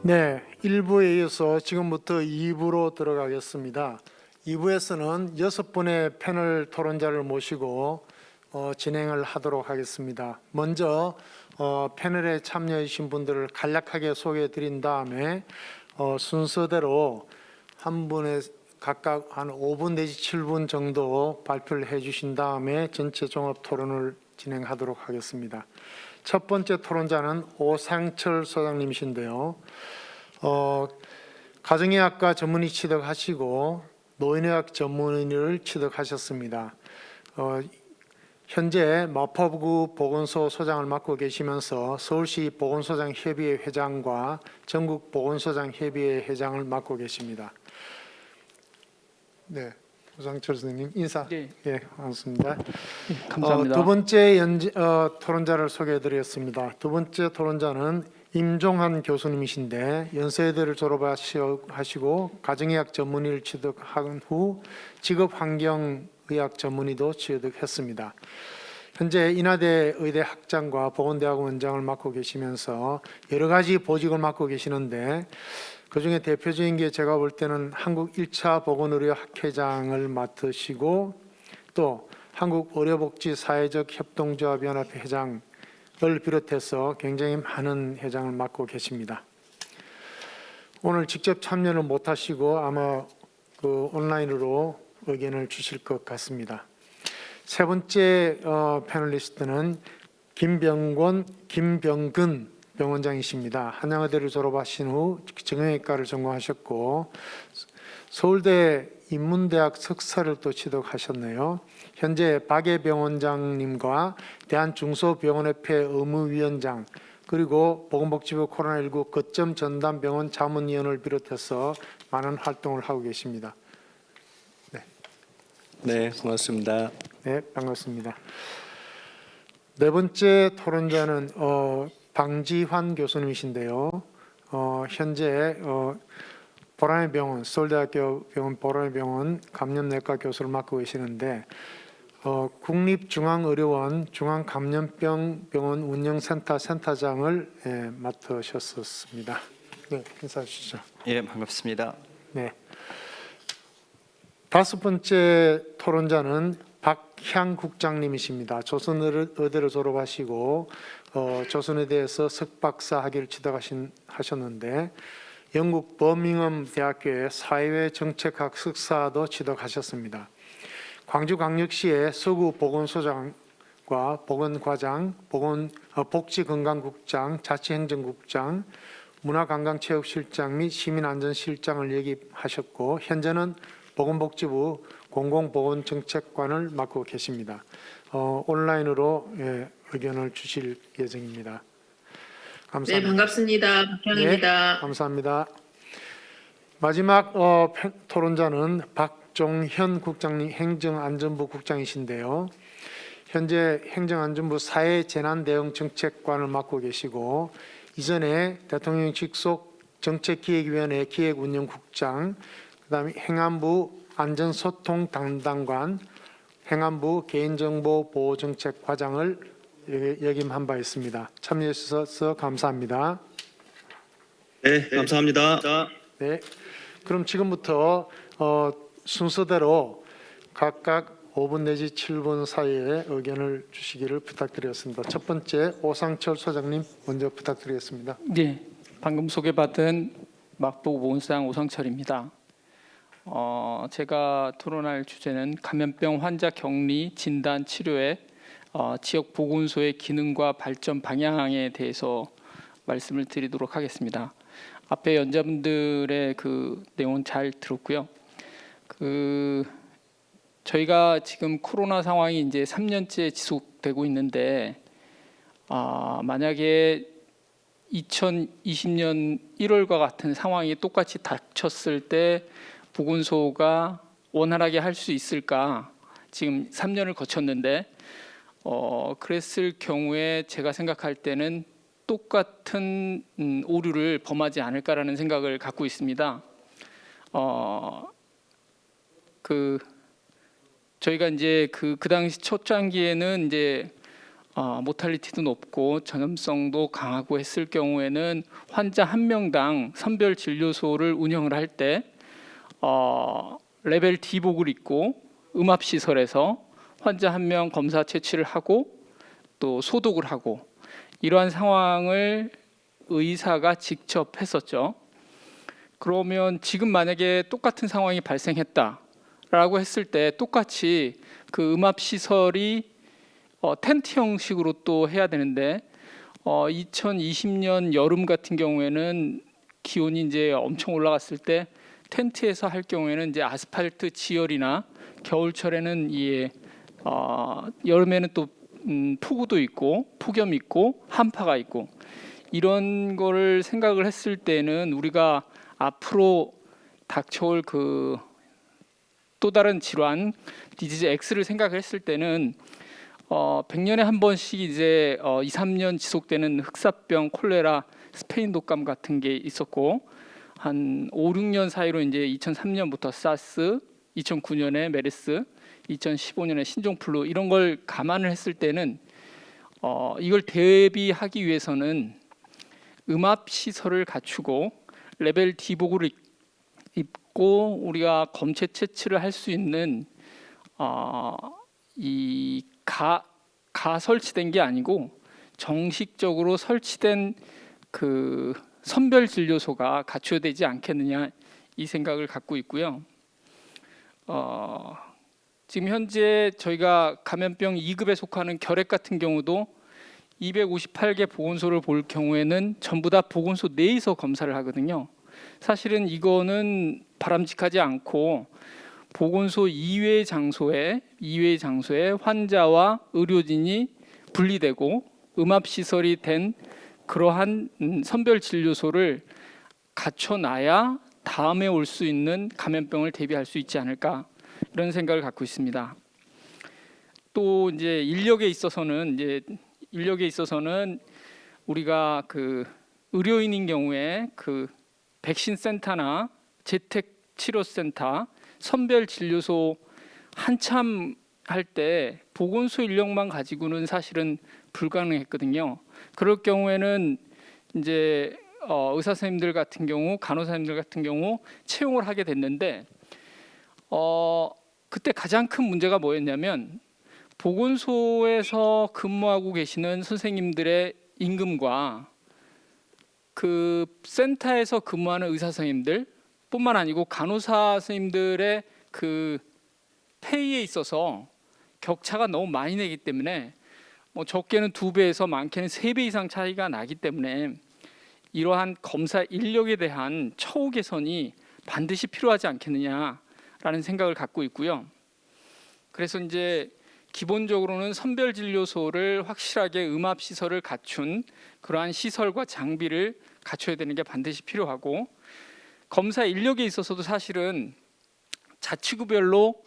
네, 1부에 이어서 지금부터 2부로 들어가겠습니다. 2부에서는 6분의 패널 토론자를 모시고 진행을 하도록 하겠습니다. 먼저 패널에 참여해 주신 분들을 간략하게 소개해 드린 다음에 순서대로 한 분에 각각 한 5분 내지 7분 정도 발표를 해 주신 다음에 전체 종합 토론을 진행하도록 하겠습니다. 첫 번째 토론자는 오상철 소장님이신데요. 가정의학과 전문의 취득하시고 노인의학 전문의를 취득하셨습니다. 현재 마포구 보건소 소장을 맡고 계시면서 서울시 보건소장협의회 회장과 전국 보건소장협의회 회장을 맡고 계십니다. 네, 오상철 선생님 인사. 네. 예, 반갑습니다. 감사합니다. 두 번째 토론자를 소개해드리겠습니다. 두 번째 토론자는 임종환 교수님이신데 연세대를 졸업하시고 가정의학 전문의를 취득한 후 직업환경의학 전문의도 취득했습니다. 현재 인하대 의대 학장과 보건대학원 원장을 맡고 계시면서 여러 가지 보직을 맡고 계시는데 그중에 대표적인 게 제가 볼 때는 한국 1차 보건의료학회장을 맡으시고 또 한국의료복지사회적협동조합연합회 회장을 비롯해서 굉장히 많은 회장을 맡고 계십니다. 오늘 직접 참여를 못하시고 아마 온라인으로 의견을 주실 것 같습니다. 세 번째 패널리스트는 김병근 병원장이십니다. 한양의대를 졸업하신 후 정형외과를 전공하셨고 서울대 인문대학 석사를 또 취득하셨네요. 현재 박예병원장님과 대한중소병원협회 의무위원장 그리고 보건복지부 코로나19 거점 전담병원 자문위원을 비롯해서 많은 활동을 하고 계십니다. 네, 고맙습니다. 네, 반갑습니다. 네 번째 토론자는 방지환 교수님이신데요. 현재 보라매 병원, 서울대학교 병원 보라매 병원 감염내과 교수를 맡고 계시는데 국립중앙의료원 중앙감염병원 운영센터 센터장을 맡으셨었습니다. 네, 인사해 주시죠. 예, 반갑습니다. 네. 다섯 번째 토론자는 박향 국장님이십니다. 조선의대를 졸업하시고 조선의대에서 석박사 학위를 취득하셨는데 영국 버밍엄 대학교의 사회정책학 석사도 취득하셨습니다. 광주광역시의 서구 보건소장과 보건과장, 복지건강국장, 자치행정국장, 문화관광체육실장 및 시민안전실장을 역임하셨고 현재는 보건복지부 공공보건정책관을 맡고 계십니다. 온라인으로 의견을 주실 예정입니다. 감사합니다. 네, 반갑습니다. 박향입니다. 네, 감사합니다. 마지막 토론자는 박종현 국장님, 행정안전부 국장이신데요. 현재 행정안전부 사회재난대응정책관을 맡고 계시고 이전에 대통령 직속 정책기획위원회 기획운영국장, 그다음에 행안부 안전소통 담당관, 행안부 개인정보보호정책과장을 역임한 바 있습니다. 참여해 주셔서 감사합니다. 네, 감사합니다. 네, 그럼 지금부터 순서대로 각각 5분 내지 7분 사이에 의견을 주시기를 부탁드리겠습니다. 첫 번째 오상철 소장님 먼저 부탁드리겠습니다. 네, 방금 소개받은 마포구 보건소장 오상철입니다. 제가 토론할 주제는 감염병 환자 격리, 진단, 치료의 지역 보건소의 기능과 발전 방향에 대해서 말씀을 드리도록 하겠습니다. 앞에 연자분들의 그 내용 잘 들었고요. 저희가 지금 코로나 상황이 이제 3년째 지속되고 있는데 만약에 2020년 1월과 같은 상황이 똑같이 닥쳤을 때 보건소가 원활하게 할 수 있을까? 지금 3년을 거쳤는데 그랬을 경우에 제가 생각할 때는 똑같은 오류를 범하지 않을까라는 생각을 갖고 있습니다. 저희가 이제 그 당시 초창기에는 이제 모탈리티도 높고 전염성도 강하고 했을 경우에는 환자 한 명당 선별 진료소를 운영을 할 때 레벨 D복을 입고 음압시설에서 환자 한 명 검사 채취를 하고 또 소독을 하고 이러한 상황을 의사가 직접 했었죠. 그러면 지금 만약에 똑같은 상황이 발생했다라고 했을 때 똑같이 그 음압시설이 텐트 형식으로 또 해야 되는데 2020년 여름 같은 경우에는 기온이 이제 엄청 올라갔을 때 텐트에서 할 경우에는 이제 아스팔트 지열이나 겨울철에는 여름에는 또 폭우도 있고 폭염 있고 한파가 있고 이런 거를 생각을 했을 때는 우리가 앞으로 닥쳐올 그 또 다른 질환 디지즈 X를 생각을 했을 때는 100년에 한 번씩 이제 2, 3년 지속되는 흑사병, 콜레라, 스페인 독감 같은 게 있었고 한 5, 6년 사이로 이제 2003년부터 사스, 2009년에 메르스, 2015년에 신종플루 이런 걸 감안을 했을 때는 이걸 대비하기 위해서는 음압 시설을 갖추고 레벨 D복을 입고 우리가 검체 채취를 할 수 있는 이 설치된 게 아니고 정식적으로 설치된 그 선별 진료소가 갖춰야 되지 않겠느냐 이 생각을 갖고 있고요. 지금 현재 저희가 감염병 2급에 속하는 결핵 같은 경우도 258개 보건소를 볼 경우에는 전부 다 보건소 내에서 검사를 하거든요. 사실은 이거는 바람직하지 않고 보건소 이외의 장소에 환자와 의료진이 분리되고 음압시설이 된 그러한 선별 진료소를 갖춰놔야 다음에 올 수 있는 감염병을 대비할 수 있지 않을까 이런 생각을 갖고 있습니다. 또 이제 인력에 있어서는 우리가 그 의료인인 경우에 그 백신 센터나 재택 치료 센터 선별 진료소 한참 할 때 보건소 인력만 가지고는 사실은 불가능했거든요. 그럴 경우에는 이제 의사 선생님들 같은 경우, 간호사님들 같은 경우 채용을 하게 됐는데 그때 가장 큰 문제가 뭐였냐면 보건소에서 근무하고 계시는 선생님들의 임금과 그 센터에서 근무하는 의사 선생님들 뿐만 아니고 간호사 선생님들의 그 페이에 있어서 격차가 너무 많이 나기 때문에 뭐 적게는 2배에서 많게는 3배 이상 차이가 나기 때문에 이러한 검사 인력에 대한 처우 개선이 반드시 필요하지 않겠느냐라는 생각을 갖고 있고요. 그래서 이제 기본적으로는 선별 진료소를 확실하게 음압 시설을 갖춘 그러한 시설과 장비를 갖춰야 되는 게 반드시 필요하고 검사 인력에 있어서도 사실은 자치구별로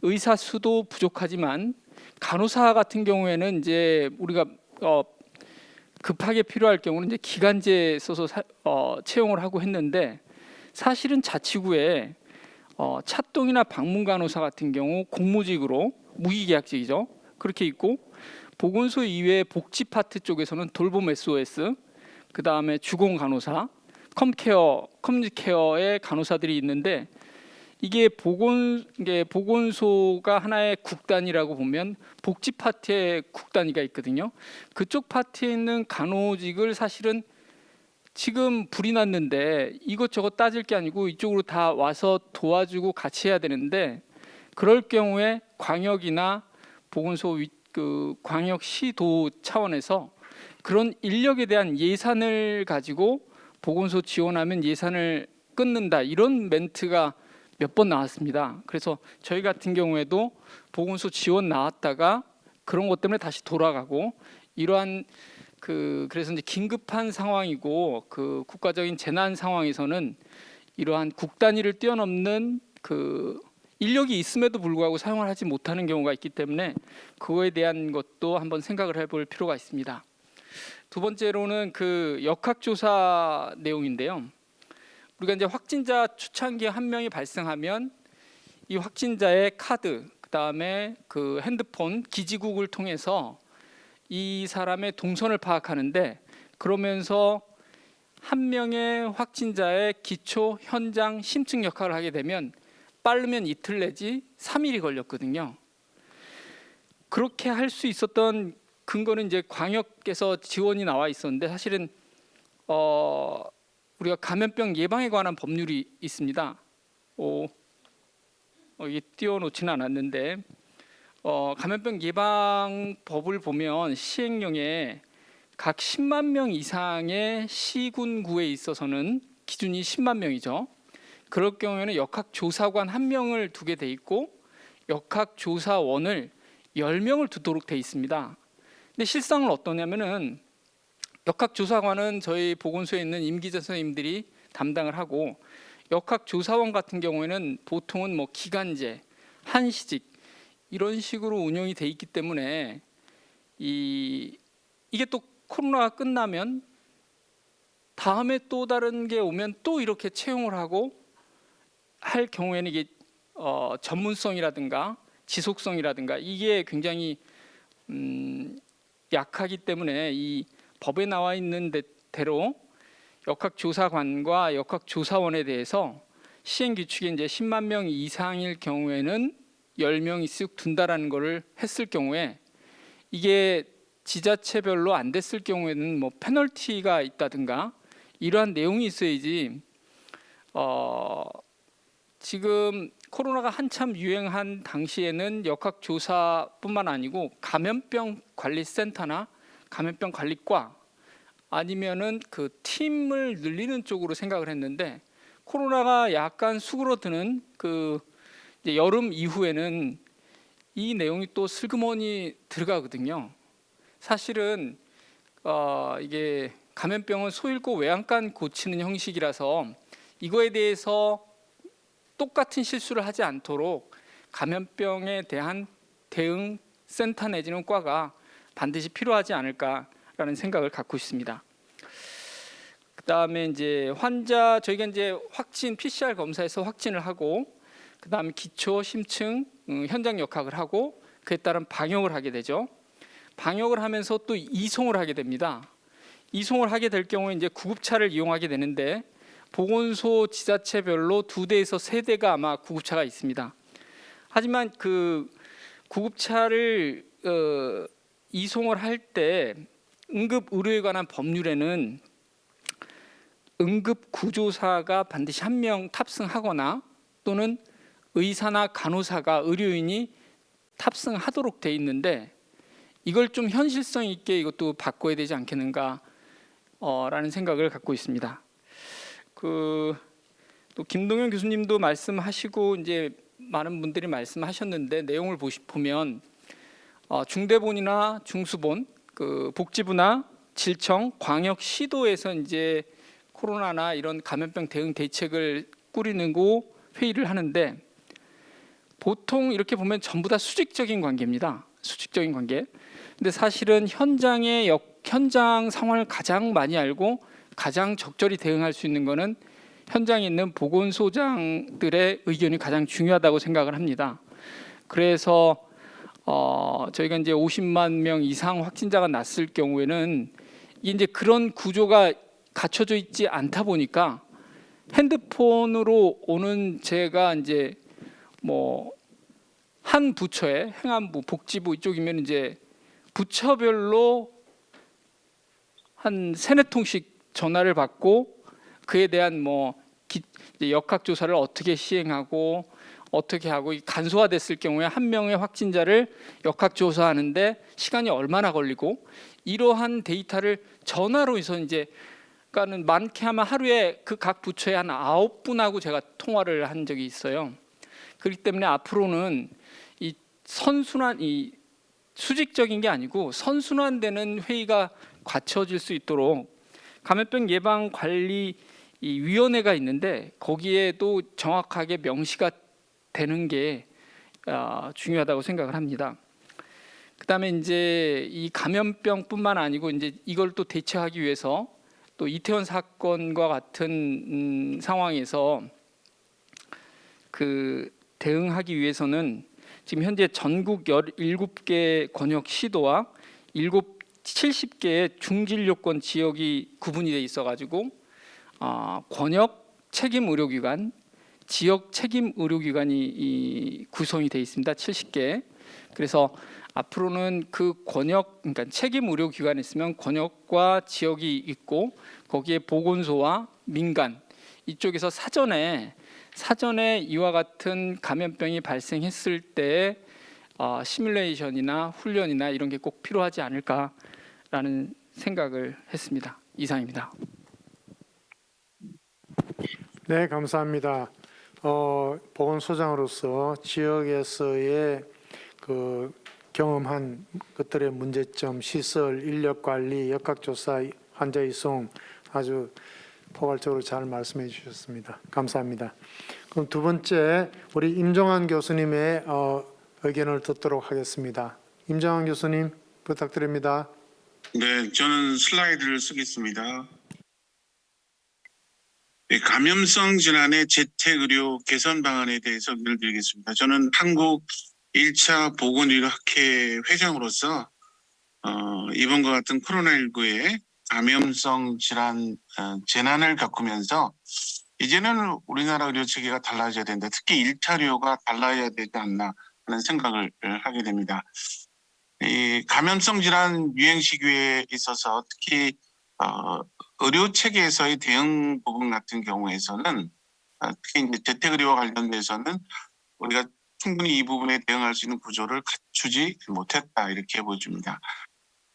의사 수도 부족하지만 간호사 같은 경우에는 이제 우리가 급하게 필요할 경우는 이제 기간제 써서 채용을 하고 했는데 사실은 자치구에 차동이나 방문 간호사 같은 경우 공무직으로 무기계약직이죠. 그렇게 있고 보건소 이외의 복지 파트 쪽에서는 돌봄 SOS, 그 다음에 주공 간호사, 컴케어, 커뮤니케어의 간호사들이 있는데 이게 보건소가 하나의 국단이라고 보면 복지 파트의 국단위가 있거든요. 그쪽 파트에 있는 간호직을 사실은 지금 불이 났는데 이것저것 따질 게 아니고 이쪽으로 다 와서 도와주고 같이 해야 되는데 그럴 경우에 광역이나 보건소 그 광역시도 차원에서 그런 인력에 대한 예산을 가지고 보건소 지원하면 예산을 끊는다 이런 멘트가 몇 번 나왔습니다. 그래서 저희 같은 경우에도 보건소 지원 나왔다가 그런 것 때문에 다시 돌아가고 이러한 그래서 이제 긴급한 상황이고 그 국가적인 재난 상황에서는 이러한 국 단위를 뛰어넘는 그 인력이 있음에도 불구하고 사용을 하지 못하는 경우가 있기 때문에 그거에 대한 것도 한번 생각을 해볼 필요가 있습니다. 두 번째로는 그 역학조사 내용인데요. 우리가 이제 확진자 추산기 한 명이 발생하면 이 확진자의 카드, 그 다음에 그 핸드폰 기지국을 통해서 이 사람의 동선을 파악하는데, 그러면서 한 명의 확진자의 기초 현장 심층 역할을 하게 되면 빠르면 이틀 내지 3일이 걸렸거든요. 그렇게 할 수 있었던 근거는 이제 광역에서 지원이 나와 있었는데, 사실은 우리가 감염병 예방에 관한 법률이 있습니다. 이게 띄워놓지는 않았는데, 감염병 예방법을 보면 시행령에 각 10만 명 이상의 시군구에 있어서는 기준이 10만 명이죠. 그럴 경우에는 역학조사관 1명을 두게 돼 있고 역학조사원을 10명을 두도록 돼 있습니다. 근데 실상은 어떠냐면은 역학조사관은 저희 보건소에 있는 임기자 선생님들이 담당을 하고, 역학조사원 같은 경우에는 보통은 뭐 기간제, 한시직 이런 식으로 운영이 돼 있기 때문에 이게 또 코로나가 끝나면 다음에 또 다른 게 오면 또 이렇게 채용을 하고 할 경우에는 이게 전문성이라든가 지속성이라든가 이게 굉장히 약하기 때문에 이 법에 나와 있는 대로 역학조사관과 역학조사원에 대해서 시행 규칙에 이제 10만 명 이상일 경우에는 10명씩 둔다라는 것을 했을 경우에, 이게 지자체별로 안 됐을 경우에는 뭐 페널티가 있다든가 이러한 내용이 있어야지. 지금 코로나가 한참 유행한 당시에는 역학조사뿐만 아니고 감염병 관리센터나 감염병 관리과 아니면은 그 팀을 늘리는 쪽으로 생각을 했는데, 코로나가 약간 수그러드는 그 이제 여름 이후에는 이 내용이 또 슬그머니 들어가거든요. 사실은 이게 감염병은 소 잃고 외양간 고치는 형식이라서 이거에 대해서 똑같은 실수를 하지 않도록 감염병에 대한 대응 센터 내지는 과가 반드시 필요하지 않을까라는 생각을 갖고 있습니다. 그다음에 이제 환자, 저희가 이제 확진 PCR 검사에서 확진을 하고, 그다음에 기초 심층 현장 역학을 하고, 그에 따른 방역을 하게 되죠. 방역을 하면서 또 이송을 하게 됩니다. 이송을 하게 될 경우에 이제 구급차를 이용하게 되는데, 보건소 지자체별로 2대에서 3대가 아마 구급차가 있습니다. 하지만 그 구급차를 이송을 할 때 응급 의료에 관한 법률에는 응급 구조사가 반드시 1명 탑승하거나 또는 의사나 간호사가, 의료인이 탑승하도록 돼 있는데, 이걸 좀 현실성 있게 이것도 바꿔야 되지 않겠는가 라는 생각을 갖고 있습니다. 또 김동현 교수님도 말씀하시고 이제 많은 분들이 말씀하셨는데, 내용을 보면 중대본이나 중수본, 그 복지부나 질청, 광역 시도에서 이제 코로나나 이런 감염병 대응 대책을 꾸리고 회의를 하는데, 보통 이렇게 보면 전부 다 수직적인 관계입니다. 수직적인 관계. 근데 사실은 현장 상황을 가장 많이 알고 가장 적절히 대응할 수 있는 것은 현장에 있는 보건소장들의 의견이 가장 중요하다고 생각을 합니다. 그래서 저희가 이제 50만 명 이상 확진자가 났을 경우에는 이제 그런 구조가 갖춰져 있지 않다 보니까 핸드폰으로 오는, 제가 이제 뭐 한 부처에 행안부, 복지부 이쪽이면 이제 부처별로 한 3-4통씩 전화를 받고, 그에 대한 뭐 역학조사를 어떻게 시행하고 어떻게 하고, 간소화됐을 경우에 한 명의 확진자를 역학조사하는데 시간이 얼마나 걸리고, 이러한 데이터를 전화로 해서 이제, 그러니까는 많게 하면 하루에 그 각 부처에 한 9분하고 제가 통화를 한 적이 있어요. 그렇기 때문에 앞으로는 이 선순환, 이 수직적인 게 아니고 선순환되는 회의가 갖춰질 수 있도록 감염병 예방 관리 이 위원회가 있는데, 거기에도 정확하게 명시가 되는 게 중요하다고 생각을 합니다. 그다음에 이제 이 감염병뿐만 아니고 이제 이걸 또 대처하기 위해서 또 이태원 사건과 같은 상황에서 그 대응하기 위해서는 지금 현재 전국 17개 권역 시도와 7 70개의 중진료권 지역이 구분이 돼 있어가지고 권역 책임 의료기관, 지역 책임 의료기관이 구성이 돼 있습니다. 70개. 그래서 앞으로는 그 권역, 그러니까 책임 의료기관에 있으면 권역과 지역이 있고 거기에 보건소와 민간 이쪽에서 사전에 이와 같은 감염병이 발생했을 때 시뮬레이션이나 훈련이나 이런 게 꼭 필요하지 않을까라는 생각을 했습니다. 이상입니다. 네, 감사합니다. 보건소장으로서 지역에서의 그 경험한 것들의 문제점, 시설, 인력 관리, 역학조사, 환자 이송 아주 포괄적으로 잘 말씀해 주셨습니다. 감사합니다. 그럼 두 번째 우리 임종환 교수님의 의견을 듣도록 하겠습니다. 임종환 교수님 부탁드립니다. 네, 저는 슬라이드를 쓰겠습니다. 네, 감염성 질환의 재택의료 개선 방안에 대해서 의견을 드리겠습니다. 저는 한국 1차 보건의료학회 회장으로서 이번과 같은 코로나19의 감염성 질환 재난을 겪으면서 이제는 우리나라 의료체계가 달라져야 된다. 특히 1차 의료가 달라야 되지 않나 하는 생각을 하게 됩니다. 이 감염성 질환 유행 시기에 있어서 특히 의료 체계에서의 대응 부분 같은 경우에서는 특히 이제 재택의료와 관련돼서는 우리가 충분히 이 부분에 대응할 수 있는 구조를 갖추지 못했다 이렇게 보여집니다.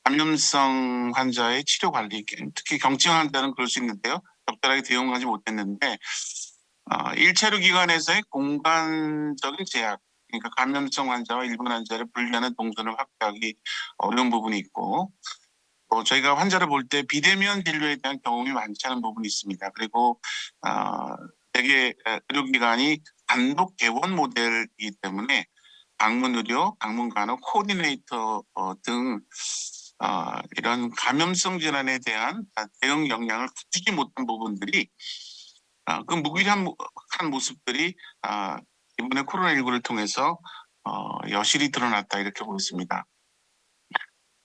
감염성 환자의 치료 관리, 특히 경증 환자는 그럴 수 있는데요. 적절하게 대응하지 못했는데 1차 의료 기관에서의 공간적인 제약, 그러니까 감염성 환자와 일반 환자를 분리하는 동선을 확보하기 어려운 부분이 있고 저희가 환자를 볼 때 비대면 진료에 대한 경험이 많지 않은 부분이 있습니다. 그리고 대개 의료기관이 단독 개원 모델이기 때문에 방문 의료, 방문 간호, 코디네이터 등 이런 감염성 질환에 대한 대응 역량을 갖추지 못한 부분들이 그 무기력한 모습들이 이번에 코로나19를 통해서 여실히 드러났다 이렇게 보겠습니다.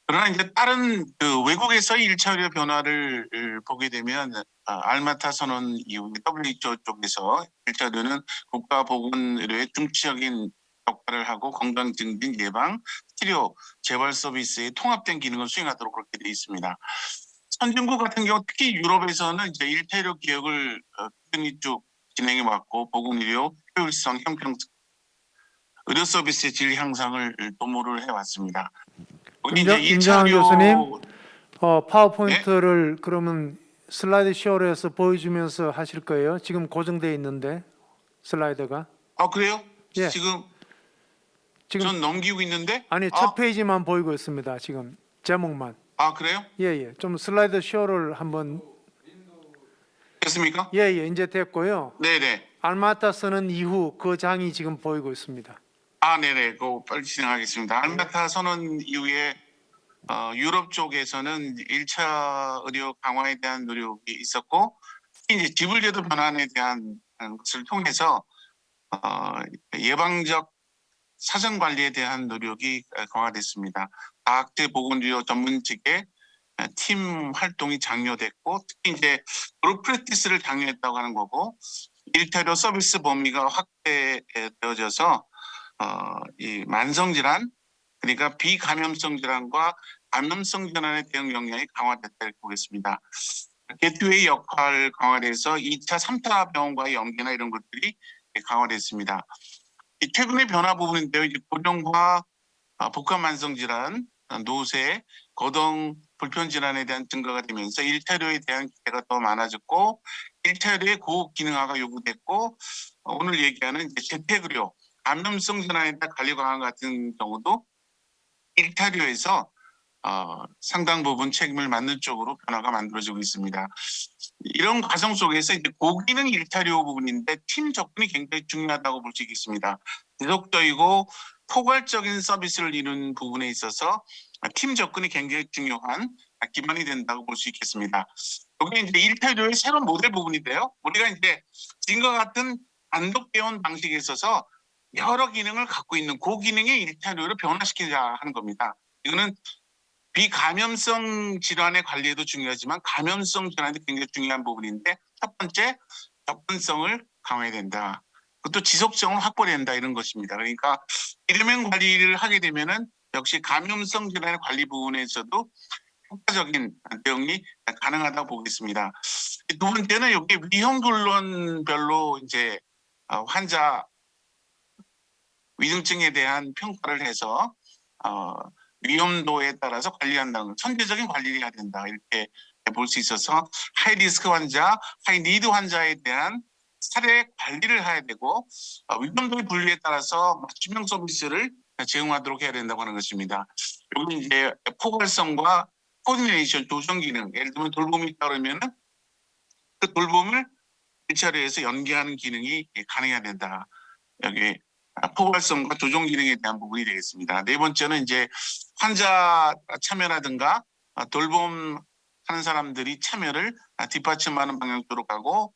그러나 이제 다른 그 외국에서의 1차 의료 변화를 보게 되면 알마타 선언 이후 WHO 쪽에서 1차 의료는 국가보건의료의 중추적인 역할을 하고 건강 증진 예방, 치료, 재활 서비스의 통합된 기능을 수행하도록 그렇게 되어 있습니다. 선진국 같은 경우 특히 유럽에서는 이제 1차 의료 개혁을 꾸준히 쭉 진행해 왔고 보건의료 효율성, 형평성, 의료 서비스의 질 향상을 도모를 해왔습니다. 임종환 교수님, 파워포인트를 그러면 슬라이드 쇼로 해서 보여주면서 하실 거예요? 지금 고정되어 있는데 슬라이드가. 그래요? 예. 지금 지금 전 넘기고 있는데? 아니 첫 페이지만 보이고 있습니다. 지금 제목만. 그래요? 예예. 좀 슬라이드 쇼를 한번. 됐습니까? 예예. 이제 됐고요. 네네. 알마타 선언 이후 그 장이 지금 보이고 있습니다. 네네. 그거 빨리 진행하겠습니다. 알마타 선언 이후에 유럽 쪽에서는 1차 의료 강화에 대한 노력이 있었고 특히 이제 지불제도 변환에 대한 것을 통해서 예방적 사전 관리에 대한 노력이 강화됐습니다. 다학제 보건의료 전문직의 팀 활동이 장려됐고 특히 이제 그룹 프랙티스를 장려했다고 하는 거고 1차 의료 서비스 범위가 확대되어져서 이 만성 질환 그러니까 비감염성 질환과 감염성 질환의 대응 역량이 강화됐다 이렇게 보겠습니다. 게트웨이 역할 강화돼서 2차, 3차 병원과의 연계나 이런 것들이 강화됐습니다. 최근의 변화 부분인데요. 이제 고령화, 복합 만성 질환, 노쇠, 거동 불편 질환에 대한 증가가 되면서 1차 의료에 대한 기대가 더 많아졌고 1차 의료의 고급 기능화가 요구됐고 오늘 얘기하는 이제 재택의료, 감염성 질환에 대한 관리 강화 같은 경우도 1차 의료에서 상당 부분 책임을 맡는 쪽으로 변화가 만들어지고 있습니다. 이런 과정 속에서 이제 고기능 1차 의료 부분인데 팀 접근이 굉장히 중요하다고 볼 수 있겠습니다. 지속적이고 포괄적인 서비스를 이루는 부분에 있어서 팀 접근이 굉장히 중요한 기반이 된다고 볼 수 있겠습니다. 여기 이제 1차 의료의 새로운 모델 부분인데요. 우리가 이제 지금과 같은 단독 개원 방식에 있어서 여러 기능을 갖고 있는 고기능의 1차 의료를 변화시키자 하는 겁니다. 이거는 비감염성 질환의 관리에도 중요하지만 감염성 질환도 굉장히 중요한 부분인데 첫 번째 접근성을 강화해야 된다. 그것도 지속성을 확보된다 이런 것입니다. 그러니까 비대면 관리를 하게 되면은 역시 감염성 질환의 관리 부분에서도 효과적인 대응이 가능하다고 보겠습니다. 두 번째는 여기 위험 근론별로 이제 환자 위중증에 대한 평가를 해서 위험도에 따라서 관리한다는 선제적인 관리를 해야 된다 이렇게 볼 수 있어서 하이 리스크 환자, 하이 니드 환자에 대한 사례 관리를 해야 되고 위험도의 분류에 따라서 맞춤형 서비스를 제공하도록 해야 된다고 하는 것입니다. 여기 이제 포괄성과 코디네이션 조정 기능, 예를 들면 돌봄이 있다 그러면은 그 돌봄을 일차례에서 연계하는 기능이 가능해야 된다. 여기 포괄성과 조정 기능에 대한 부분이 되겠습니다. 네 번째는 이제 환자 참여라든가 돌봄 하는 사람들이 참여를 뒷받침하는 방향으로 가고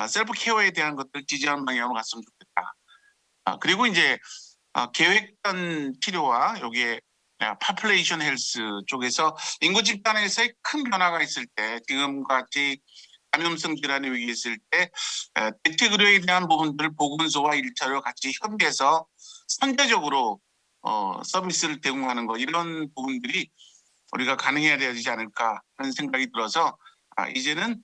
셀프 케어에 대한 것들을 지지하는 방향으로 갔으면 좋겠다. 그리고 이제 계획된 치료와 여기에 파퓰레이션 헬스 쪽에서 인구 집단에서의 큰 변화가 있을 때 지금과 같이 감염성 질환의 위기에 있을 때 대책 의료에 대한 부분들을 보건소와 1차로 같이 협의해서 선제적으로 서비스를 제공하는 것 이런 부분들이 우리가 가능해야 되지 않을까 하는 생각이 들어서 이제는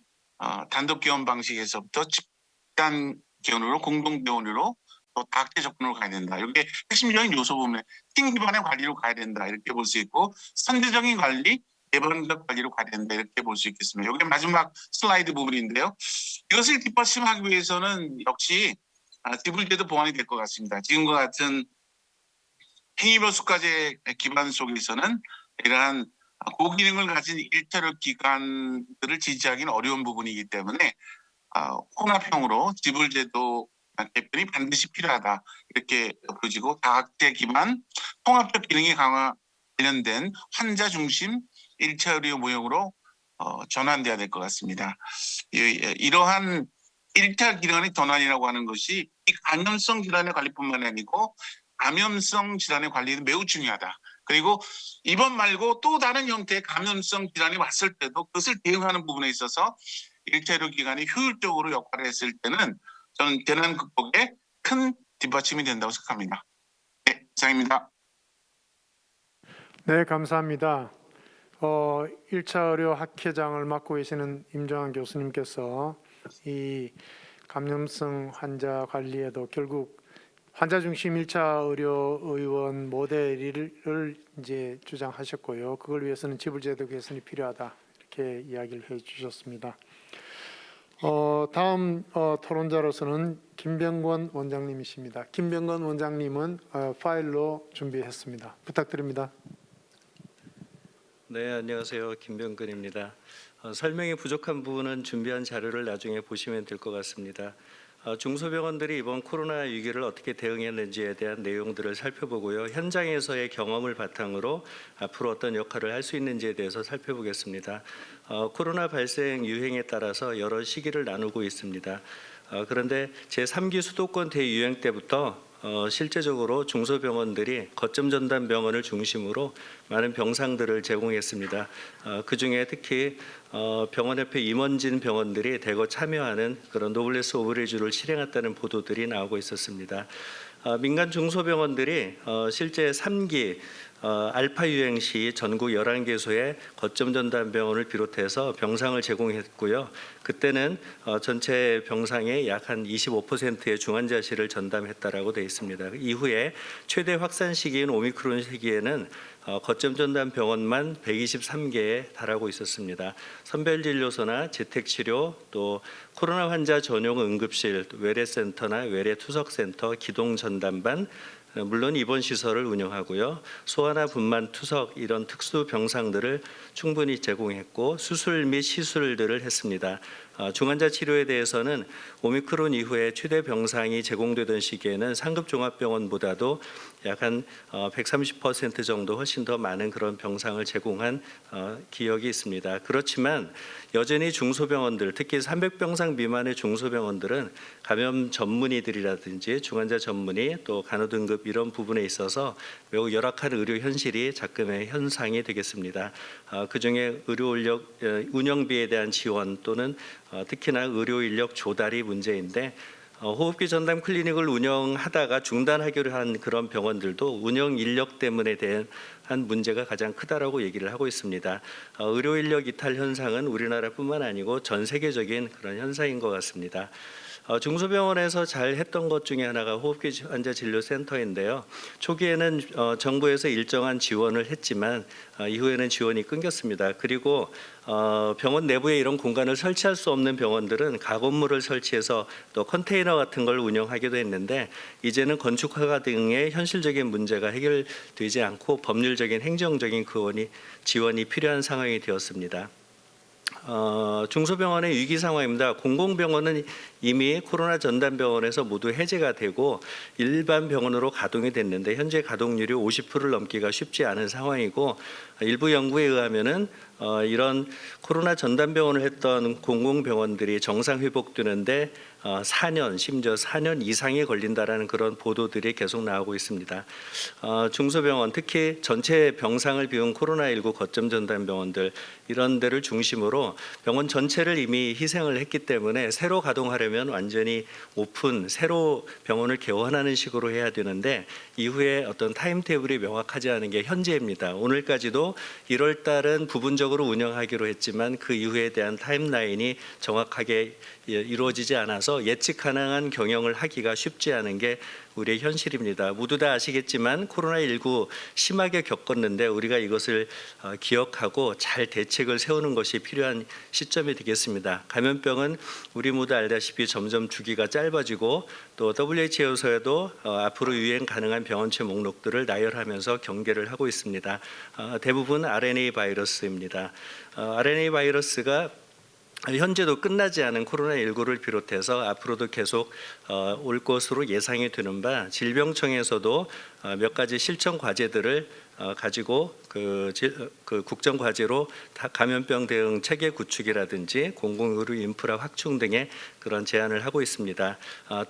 단독 개원 방식에서부터 집단 개원으로 공동 개원으로 또 다학제 접근으로 가야 된다. 이게 핵심적인 요소 보면 팀 기반의 관리로 가야 된다 이렇게 볼 수 있고 선제적인 관리, 예방적 관리로 가야 된다 이렇게 볼 수 있겠습니다. 이게 마지막 슬라이드 부분인데요. 이것을 뒷받침하기 위해서는 역시 지불제도 보완이 될 것 같습니다. 지금과 같은 행위별 수가제 기반 속에서는 이러한 고기능을 가진 일자력 기관들을 지지하기는 어려운 부분이기 때문에 혼합형으로 지불제도 개편이 반드시 필요하다 이렇게 보여지고 다학제 기반 통합적 기능이 강화 관련된 환자 중심 1차 의료 모형으로 전환돼야 될 것 같습니다. 이러한 1차 기능의 전환이라고 하는 것이 이 감염성 질환의 관리뿐만 아니고 감염성 질환의 관리는 매우 중요하다. 그리고 이번 말고 또 다른 형태의 감염성 질환이 왔을 때도 그것을 대응하는 부분에 있어서 1차 의료기관이 효율적으로 역할을 했을 때는 저는 재난 극복에 큰 뒷받침이 된다고 생각합니다. 네, 이상입니다. 네, 감사합니다. 1차 의료 학회장을 맡고 계시는 임정환 교수님께서 이 감염성 환자 관리에도 결국 환자 중심 1차 의료 의원 모델을 이제 주장하셨고요. 그걸 위해서는 지불제도 개선이 필요하다 이렇게 이야기를 해주셨습니다. 다음 토론자로서는 김병권 원장님이십니다. 김병권 원장님은 파일로 준비했습니다. 부탁드립니다. 네, 안녕하세요. 김병근입니다. 설명이 부족한 부분은 준비한 자료를 나중에 보시면 될 것 같습니다. 중소병원들이 이번 코로나 위기를 어떻게 대응했는지에 대한 내용들을 살펴보고요. 현장에서의 경험을 바탕으로 앞으로 어떤 역할을 할 수 있는지에 대해서 살펴보겠습니다. 코로나 발생 유행에 따라서 여러 시기를 나누고 있습니다. 그런데 제3기 수도권 대유행 때부터 실제적으로 중소병원들이 거점 전담 병원을 중심으로 많은 병상들을 제공했습니다. 그중에 특히 병원협회 임원진 병원들이 대거 참여하는 그런 노블레스 오브레주를 실행했다는 보도들이 나오고 있었습니다. 민간 중소병원들이 실제 3기 알파 유행 시 전국 11개소에 거점 전담 병원을 비롯해서 병상을 제공했고요. 그때는 전체 병상의 약 한 25%의 중환자실을 전담했다라고 되어 있습니다. 이후에 최대 확산 시기인 오미크론 시기에는 거점 전담 병원만 123개에 달하고 있었습니다. 선별진료소나 재택치료, 또 코로나 환자 전용 응급실, 외래센터나 외래투석센터, 기동전담반, 물론 입원 시설을 운영하고요. 소아나 분만 투석 이런 특수 병상들을 충분히 제공했고 수술 및 시술들을 했습니다. 중환자 치료에 대해서는 오미크론 이후에 최대 병상이 제공되던 시기에는 상급 종합병원보다도 약 한 130% 정도 훨씬 더 많은 그런 병상을 제공한 기억이 있습니다. 그렇지만 여전히 중소병원들, 특히 300병상 미만의 중소병원들은 감염 전문의들이라든지 중환자 전문의 또 간호등급 이런 부분에 있어서 매우 열악한 의료 현실이 작금의 현상이 되겠습니다. 그중에 의료 인력 운영비에 대한 지원 또는 특히나 의료 인력 조달이 문제인데 호흡기 전담 클리닉을 운영하다가 중단하기로 한 그런 병원들도 운영 인력 때문에 대한 문제가 가장 크다라고 얘기를 하고 있습니다. 의료 인력 이탈 현상은 우리나라뿐만 아니고 전 세계적인 그런 현상인 것 같습니다. 중소병원에서 잘 했던 것 중에 하나가 호흡기 환자 진료센터인데요. 초기에는 정부에서 일정한 지원을 했지만 이후에는 지원이 끊겼습니다. 그리고 병원 내부에 이런 공간을 설치할 수 없는 병원들은 가건물을 설치해서 또 컨테이너 같은 걸 운영하기도 했는데 이제는 건축 허가 등의 현실적인 문제가 해결되지 않고 법률적인 행정적인 지원이 필요한 상황이 되었습니다. 중소병원의 위기 상황입니다. 공공병원은 이미 코로나 전담병원에서 모두 해제가 되고 일반 병원으로 가동이 됐는데 현재 가동률이 50%를 넘기가 쉽지 않은 상황이고 일부 연구에 의하면은 이런 코로나 전담병원을 했던 공공병원들이 정상 회복되는데 4년 심지어 4년 이상이 걸린다라는 그런 보도들이 계속 나오고 있습니다. 중소병원 특히 전체 병상을 비운 코로나19 거점 전담병원들 이런 데를 중심으로 병원 전체를 이미 희생을 했기 때문에 새로 가동하려면 완전히 오픈 새로 병원을 개원하는 식으로 해야 되는데 이후에 어떤 타임테이블이 명확하지 않은 게 현재입니다. 오늘까지도 1월 달은 부분적으로 운영하기로 했지만 그 이후에 대한 타임라인이 정확하게 이루어지지 않아서 예측 가능한 경영을 하기가 쉽지 않은 게 우리의 현실입니다. 모두 다 아시겠지만 코로나19 심하게 겪었는데 우리가 이것을 기억하고 잘 대책을 세우는 것이 필요한 시점이 되겠습니다. 감염병은 우리 모두 알다시피 점점 주기가 짧아지고 또 WHO에서도 앞으로 유행 가능한 병원체 목록들을 나열하면서 경계를 하고 있습니다. 대부분 RNA 바이러스입니다. RNA 바이러스가 현재도 끝나지 않은 코로나19를 비롯해서 앞으로도 계속 올 것으로 예상이 되는 바 질병청에서도 몇 가지 실천 과제들을 가지고 그 국정 과제로 감염병 대응 체계 구축이라든지 공공의료 인프라 확충 등의 그런 제안을 하고 있습니다.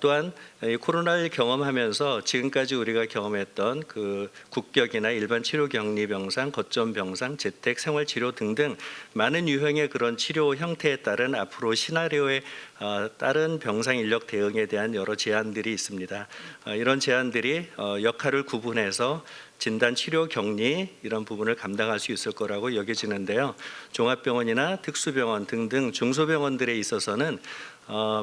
또한 코로나를 경험하면서 지금까지 우리가 경험했던 그 국격이나 일반 치료 격리 병상, 거점 병상, 재택 생활 치료 등등 많은 유형의 그런 치료 형태에 따른 앞으로 시나리오에 따른 병상 인력 대응에 대한 여러 제안들이 있습니다. 이런 제안들이 역할을 구분해서 진단, 치료, 격리 이런 부분을 감당할 수 있을 거라고 여겨지는데요. 종합병원이나 특수병원 등등 중소병원들에 있어서는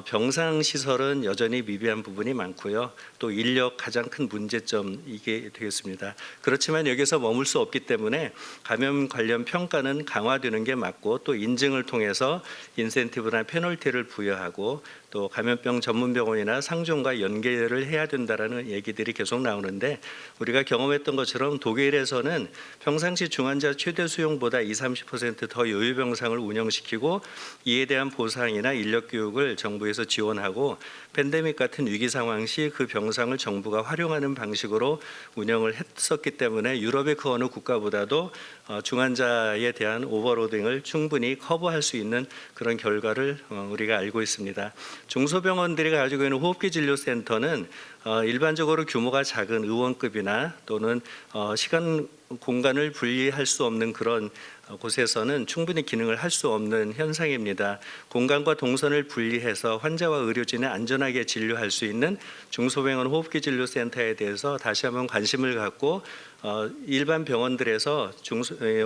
병상 시설은 여전히 미비한 부분이 많고요. 또 인력 가장 큰 문제점 이게 되겠습니다. 그렇지만 여기서 머물 수 없기 때문에 감염 관련 평가는 강화되는 게 맞고 또 인증을 통해서 인센티브나 페널티를 부여하고 또 감염병 전문병원이나 상종과 연계를 해야 된다라는 얘기들이 계속 나오는데 우리가 경험했던 것처럼 독일에서는 평상시 중환자 최대 수용보다 20-30% 더 여유 병상을 운영시키고 이에 대한 보상이나 인력 교육을 정부에서 지원하고 팬데믹 같은 위기 상황 시 그 병상을 정부가 활용하는 방식으로 운영을 했었기 때문에 유럽의 그 어느 국가보다도 중환자에 대한 오버로딩을 충분히 커버할 수 있는 그런 결과를 우리가 알고 있습니다. 중소병원들이 가지고 있는 호흡기 진료센터는 일반적으로 규모가 작은 의원급이나 또는 시간 공간을 분리할 수 없는 그런 곳에서는 충분히 기능을 할 수 없는 현상입니다. 공간과 동선을 분리해서 환자와 의료진을 안전하게 진료할 수 있는 중소병원 호흡기 진료센터에 대해서 다시 한번 관심을 갖고 일반 병원들에서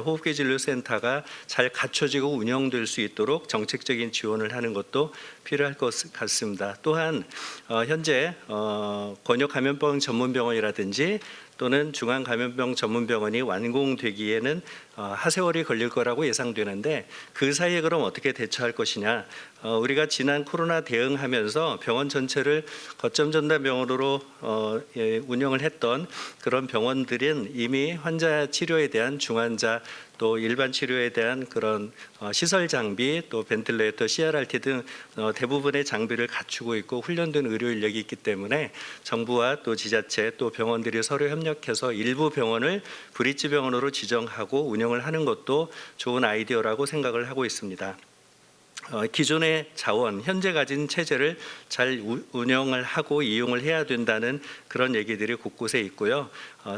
호흡기 진료센터가 잘 갖춰지고 운영될 수 있도록 정책적인 지원을 하는 것도 필요할 것 같습니다. 또한 현재 권역 감염병 전문병원이라든지 또는 중앙감염병 전문병원이 완공되기에는 하세월이 걸릴 거라고 예상되는데 그 사이에 그럼 어떻게 대처할 것이냐. 우리가 지난 코로나 대응하면서 병원 전체를 거점 전담병원으로 운영을 했던 그런 병원들은 이미 환자 치료에 대한 중환자 또 일반 치료에 대한 그런 시설 장비, 또 벤틸레이터, CRRT 등 대부분의 장비를 갖추고 있고 훈련된 의료 인력이 있기 때문에 정부와 또 지자체 또 병원들이 서로 협력해서 일부 병원을 브릿지 병원으로 지정하고 운영을 하는 것도 좋은 아이디어라고 생각을 하고 있습니다. 기존의 자원, 현재 가진 체제를 잘 운영을 하고 이용을 해야 된다는 그런 얘기들이 곳곳에 있고요.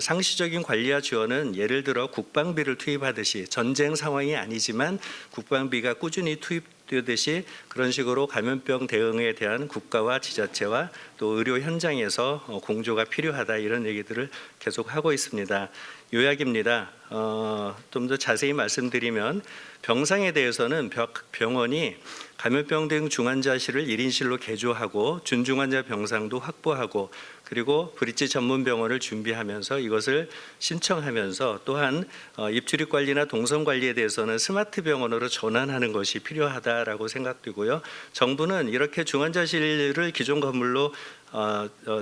상시적인 관리와 지원은 예를 들어 국방비를 투입하듯이 전쟁 상황이 아니지만 국방비가 꾸준히 투입되듯이 그런 식으로 감염병 대응에 대한 국가와 지자체와 또 의료 현장에서 공조가 필요하다 이런 얘기들을 계속 하고 있습니다. 요약입니다. 좀 더 자세히 말씀드리면 병상에 대해서는 병원이 감염병 등 중환자실을 1인실로 개조하고 준중환자 병상도 확보하고 그리고 브릿지 전문 병원을 준비하면서 이것을 신청하면서 또한 입출입 관리나 동선 관리에 대해서는 스마트 병원으로 전환하는 것이 필요하다라고 생각되고요. 정부는 이렇게 중환자실을 기존 건물로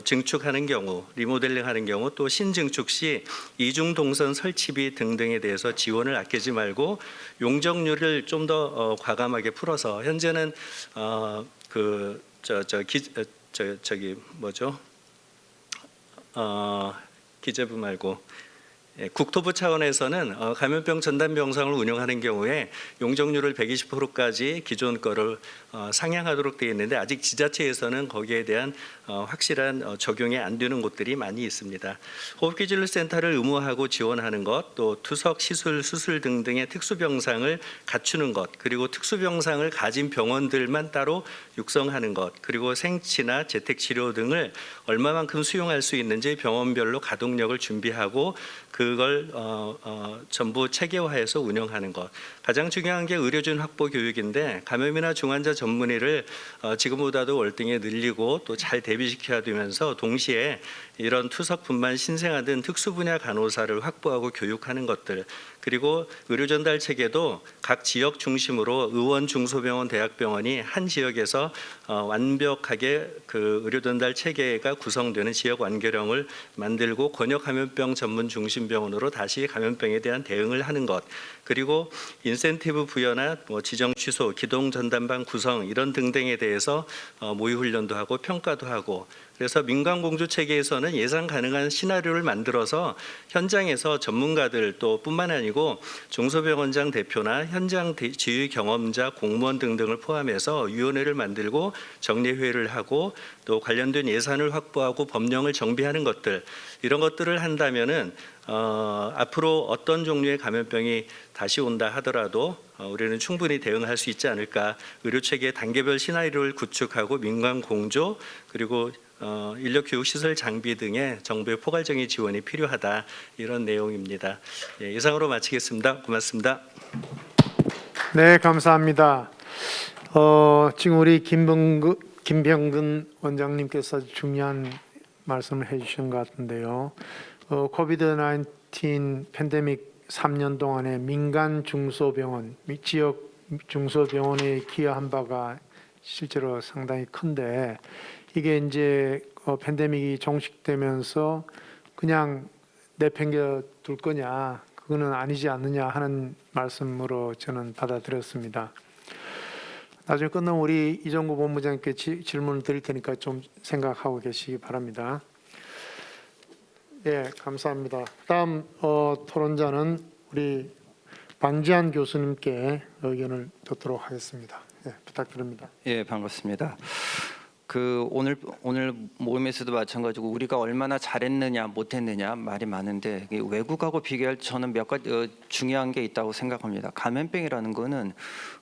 증축하는 경우, 리모델링하는 경우 또 신증축 시 이중 동선 설치비 등등에 대해서 지원을 아끼지 말고 용적률을 좀 더 과감하게 풀어서 현재는 기재부 말고 국토부 차원에서는 감염병 전담 병상을 운영하는 경우에 용적률을 120%까지 기존 거를 상향하도록 되어 있는데 아직 지자체에서는 거기에 대한 확실한 적용이 안 되는 곳들이 많이 있습니다. 호흡기진료센터를 의무화하고 지원하는 것, 또 투석, 시술, 수술 등등의 특수병상을 갖추는 것, 그리고 특수병상을 가진 병원들만 따로 육성하는 것, 그리고 생치나 재택치료 등을 얼마만큼 수용할 수 있는지 병원별로 가동력을 준비하고 그걸 전부 체계화해서 운영하는 것. 가장 중요한 게 의료진 확보 교육인데 감염이나 중환자 전문의를 지금보다도 월등히 늘리고 또 잘 대비시켜야 되면서 동시에 이런 투석 분만 신생아 등 특수 분야 간호사를 확보하고 교육하는 것들 그리고 의료 전달 체계도 각 지역 중심으로 의원, 중소병원, 대학병원이 한 지역에서 완벽하게 그 의료 전달 체계가 구성되는 지역 완결형을 만들고 권역 감염병 전문 중심 병원으로 다시 감염병에 대한 대응을 하는 것 그리고 인센티브 부여나 지정 취소, 기동 전담반 구성 이런 등등에 대해서 모의 훈련도 하고 평가도 하고 그래서 민관 공조 체계에서는 예상 가능한 시나리오를 만들어서 현장에서 전문가들 또 뿐만 아니고 중소병원장 대표나 현장 지휘 경험자 공무원 등등을 포함해서 위원회를 만들고 정례회의를 하고 또 관련된 예산을 확보하고 법령을 정비하는 것들 이런 것들을 한다면은 앞으로 어떤 종류의 감염병이 다시 온다 하더라도 우리는 충분히 대응할 수 있지 않을까. 의료체계 단계별 시나리오를 구축하고 민관 공조 그리고 인력 교육 시설 장비 등의 정부의 포괄적인 지원이 필요하다 이런 내용입니다. 예, 이상으로 마치겠습니다. 고맙습니다. 네, 감사합니다. 지금 우리 김병근 원장님께서 중요한 말씀을 해주신 것 같은데요. 코비드-19 팬데믹 3년 동안에 민간 중소병원, 지역 중소병원에 기여한 바가 실제로 상당히 큰데 이게 이제 팬데믹이 종식되면서 그냥 내팽겨 둘 거냐 그거는 아니지 않느냐 하는 말씀으로 저는 받아들였습니다. 나중에 끝나면 우리 이종구 본부장님께 질문을 드릴 테니까 좀 생각하고 계시기 바랍니다. 예, 감사합니다. 다음 토론자는 우리 방지한 교수님께 의견을 듣도록 하겠습니다. 예, 부탁드립니다. 예, 반갑습니다. 오늘 모임에서도 마찬가지고 우리가 얼마나 잘했느냐 못했느냐 말이 많은데 외국하고 비교할 저는 몇 가지 중요한 게 있다고 생각합니다. 감염병이라는 거는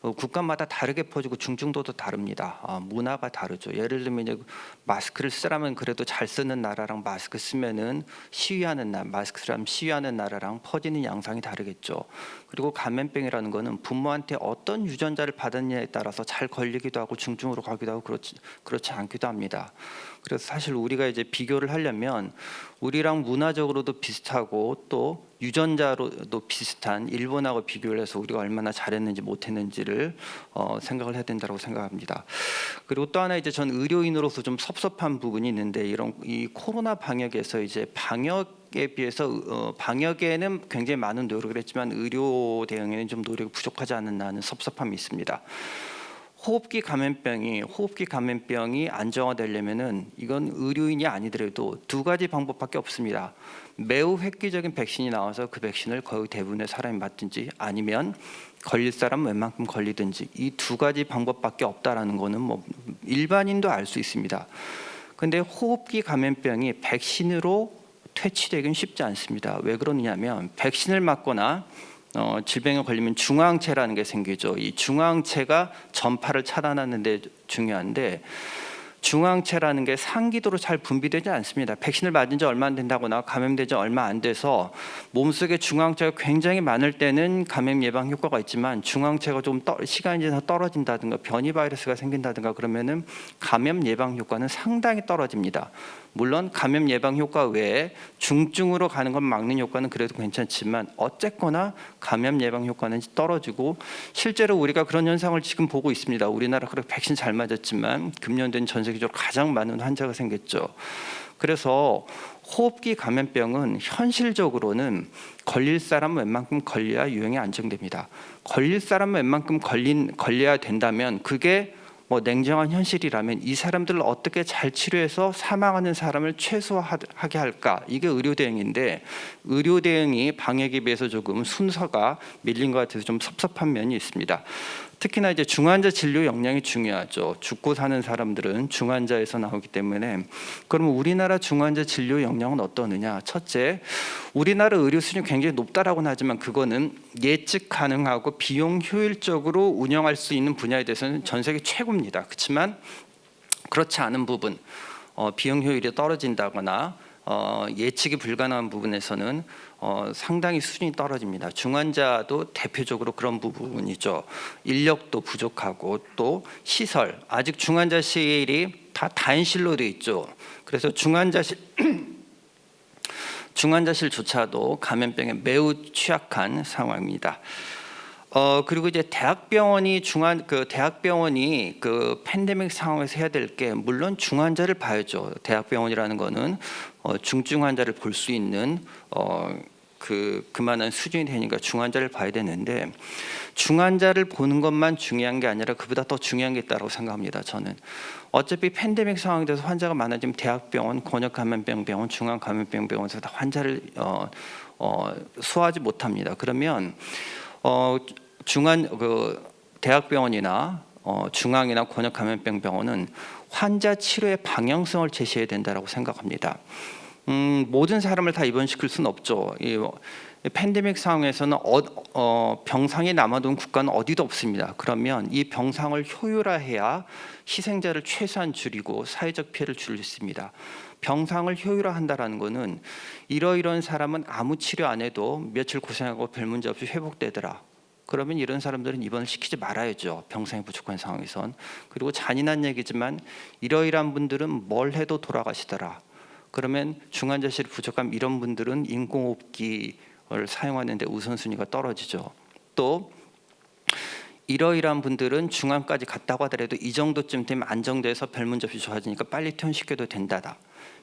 국가마다 다르게 퍼지고 중증도도 다릅니다. 문화가 다르죠. 예를 들면 이제 마스크를 쓰라면 그래도 잘 쓰는 나라랑 마스크 쓰면은 마스크 쓰라면 시위하는 나라랑 퍼지는 양상이 다르겠죠. 그리고 감염병이라는 거는 부모한테 어떤 유전자를 받았냐에 따라서 잘 걸리기도 하고 중증으로 가기도 하고 그렇지 않기도 합니다. 그래서 사실 우리가 이제 비교를 하려면 우리랑 문화적으로도 비슷하고 또 유전자로도 비슷한 일본하고 비교를 해서 우리가 얼마나 잘했는지 못했는지를 생각을 해야 된다고 생각합니다. 그리고 또 하나 이제 전 의료인으로서 좀 섭섭한 부분이 있는데 이 코로나 방역에서 이제 방역에 비해서 방역에는 굉장히 많은 노력을 했지만 의료 대응에는 좀 노력이 부족하지 않았나 하는 섭섭함이 있습니다. 호흡기 감염병이 안정화되려면은 이건 의료인이 아니더라도 두 가지 방법밖에 없습니다. 매우 획기적인 백신이 나와서 그 백신을 거의 대부분의 사람이 맞든지 아니면 걸릴 사람 웬만큼 걸리든지 이 두 가지 방법밖에 없다라는 거는 뭐 일반인도 알 수 있습니다. 근데 호흡기 감염병이 백신으로 퇴치되기는 쉽지 않습니다. 왜 그러냐면 백신을 맞거나 질병에 걸리면 중화항체라는 게 생기죠. 이 중화항체가 전파를 차단하는 데 중요한데 중화항체라는 게 상기도로 잘 분비되지 않습니다. 백신을 맞은 지 얼마 안 된다거나 감염된 지 얼마 안 돼서 몸속에 중화항체가 굉장히 많을 때는 감염 예방 효과가 있지만 중화항체가 좀 시간이 지나서 떨어진다든가 변이 바이러스가 생긴다든가 그러면은 감염 예방 효과는 상당히 떨어집니다. 물론 감염 예방 효과 외에 중증으로 가는 건 막는 효과는 그래도 괜찮지만 어쨌거나 감염 예방 효과는 떨어지고 실제로 우리가 그런 현상을 지금 보고 있습니다. 우리나라 그렇게 백신 잘 맞았지만 금년도엔 전 세계적으로 가장 많은 환자가 생겼죠. 그래서 호흡기 감염병은 현실적으로는 걸릴 사람은 웬만큼 걸려야 유행이 안정됩니다. 걸릴 사람은 웬만큼 걸려야 된다면 그게 뭐 냉정한 현실이라면 이 사람들을 어떻게 잘 치료해서 사망하는 사람을 최소화하게 할까? 이게 의료 대응인데 의료 대응이 방역에 비해서 조금 순서가 밀린 것 같아서 좀 섭섭한 면이 있습니다. 특히나 이제 중환자 진료 역량이 중요하죠. 죽고 사는 사람들은 중환자에서 나오기 때문에 그러면 우리나라 중환자 진료 역량은 어떠느냐? 첫째, 우리나라 의료 수준이 굉장히 높다라고는 하지만 그거는 예측 가능하고 비용 효율적으로 운영할 수 있는 분야에 대해서는 전 세계 최고입니다. 그렇지만 그렇지 않은 부분, 비용 효율이 떨어진다거나 예측이 불가능한 부분에서는 상당히 수준이 떨어집니다. 중환자도 대표적으로 그런 부분이죠. 인력도 부족하고 또 시설, 아직 중환자실이 다 다인실로 되어 있죠. 그래서 중환자실조차도 감염병에 매우 취약한 상황입니다. 그리고 이제 대학병원이 그 팬데믹 상황에서 해야 될 게 물론 중환자를 봐야죠. 대학병원이라는 거는 중증 환자를 볼 수 있는 그만한 수준이 되니까 중환자를 봐야 되는데 중환자를 보는 것만 중요한 게 아니라 그보다 더 중요한 게 있다고 생각합니다. 저는 어차피 팬데믹 상황에 대해서 환자가 많아지면 대학병원, 권역감염병 병원, 중앙감염병 병원에서 다 환자를 소화하지 못합니다. 그러면 대학병원이나 중앙이나 권역감염병 병원은 환자 치료의 방향성을 제시해야 된다고 생각합니다. 모든 사람을 다 입원시킬 수는 없죠. 이 팬데믹 상황에서는 병상이 남아도는 국가는 어디도 없습니다. 그러면 이 병상을 효율화해야 희생자를 최소한 줄이고 사회적 피해를 줄일 수 있습니다. 병상을 효율화한다라는 것은 이러이러한 사람은 아무 치료 안 해도 며칠 고생하고 별 문제 없이 회복되더라. 그러면 이런 사람들은 입원을 시키지 말아야죠. 병상이 부족한 상황에선. 그리고 잔인한 얘기지만 이러이러한 분들은 뭘 해도 돌아가시더라. 그러면 중환자실이 부족한 이런 분들은 인공호흡기를 사용하는데 우선순위가 떨어지죠. 또 이러이러한 분들은 중환까지 갔다고 하더라도 이 정도쯤 되면 안정돼서 별 문제 없이 좋아지니까 빨리 퇴원시켜도 된다다.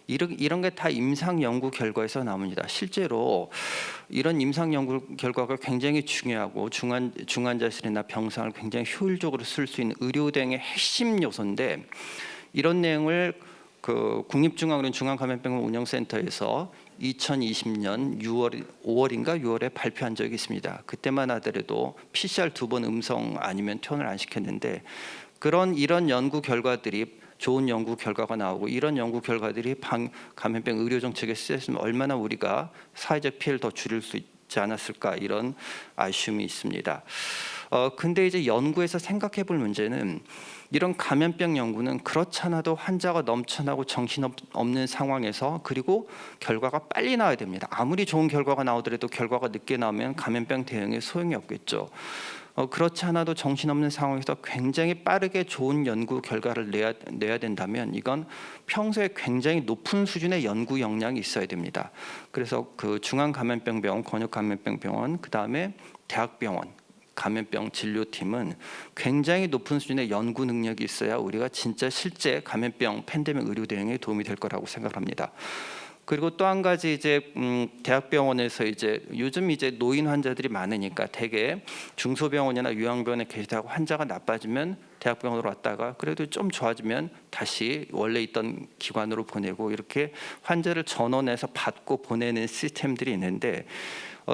이런 게 다 임상 연구 결과에서 나옵니다. 실제로 이런 임상 연구 결과가 굉장히 중요하고 중환자실이나 병상을 굉장히 효율적으로 쓸 수 있는 의료 대응의 핵심 요소인데 이런 내용을 국립중앙의료원 중앙감염병 운영센터에서 2020년 5월인가 6월에 발표한 적이 있습니다. 그때만 하더라도 PCR 2번 음성 아니면 퇴원을 안 시켰는데 이런 연구 결과들이 좋은 연구 결과가 나오고 이런 연구 결과들이 감염병 의료 정책에 쓰였으면 얼마나 우리가 사회적 피해를 더 줄일 수 있지 않았을까 이런 아쉬움이 있습니다. 근데 이제 연구에서 생각해 볼 문제는 이런 감염병 연구는 그렇잖아도 환자가 넘쳐나고 정신없는 상황에서 그리고 결과가 빨리 나와야 됩니다. 아무리 좋은 결과가 나오더라도 결과가 늦게 나오면 감염병 대응에 소용이 없겠죠. 그렇지 않아도 정신없는 상황에서 굉장히 빠르게 좋은 연구 결과를 내야 된다면 이건 평소에 굉장히 높은 수준의 연구 역량이 있어야 됩니다. 그래서 그 중앙감염병병원, 권역감염병병원, 그 다음에 대학병원 감염병 진료팀은 굉장히 높은 수준의 연구 능력이 있어야 우리가 진짜 실제 감염병 팬데믹 의료 대응에 도움이 될 거라고 생각합니다. 그리고 또 한 가지 이제 대학병원에서 이제 요즘 이제 노인 환자들이 많으니까 대개 중소병원이나 요양병원에 계시다가 환자가 나빠지면 대학병원으로 왔다가 그래도 좀 좋아지면 다시 원래 있던 기관으로 보내고 이렇게 환자를 전원해서 받고 보내는 시스템들이 있는데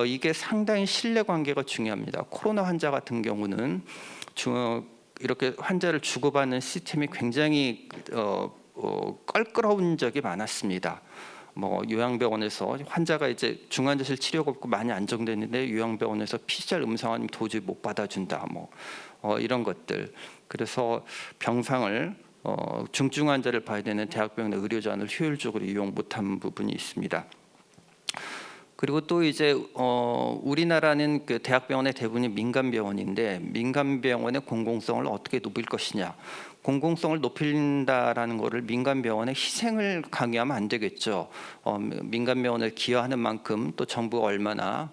이게 상당히 신뢰 관계가 중요합니다. 코로나 환자 같은 경우는 이렇게 환자를 주고받는 시스템이 굉장히 껄끄러운 적이 많았습니다. 뭐 요양병원에서 환자가 이제 중환자실 치료가 없고 많이 안정됐는데 요양병원에서 PCR 음성 아니면 도저히 못 받아준다. 뭐 이런 것들. 그래서 병상을 중증 환자를 봐야 되는 대학병원의 의료전을 효율적으로 이용 못한 부분이 있습니다. 그리고 또 이제 우리나라는 그 대학병원의 대부분이 민간병원인데 민간병원의 공공성을 어떻게 높일 것이냐. 공공성을 높인다라는 것을 민간병원의 희생을 강요하면 안 되겠죠. 민간병원을 기여하는 만큼 또 정부가 얼마나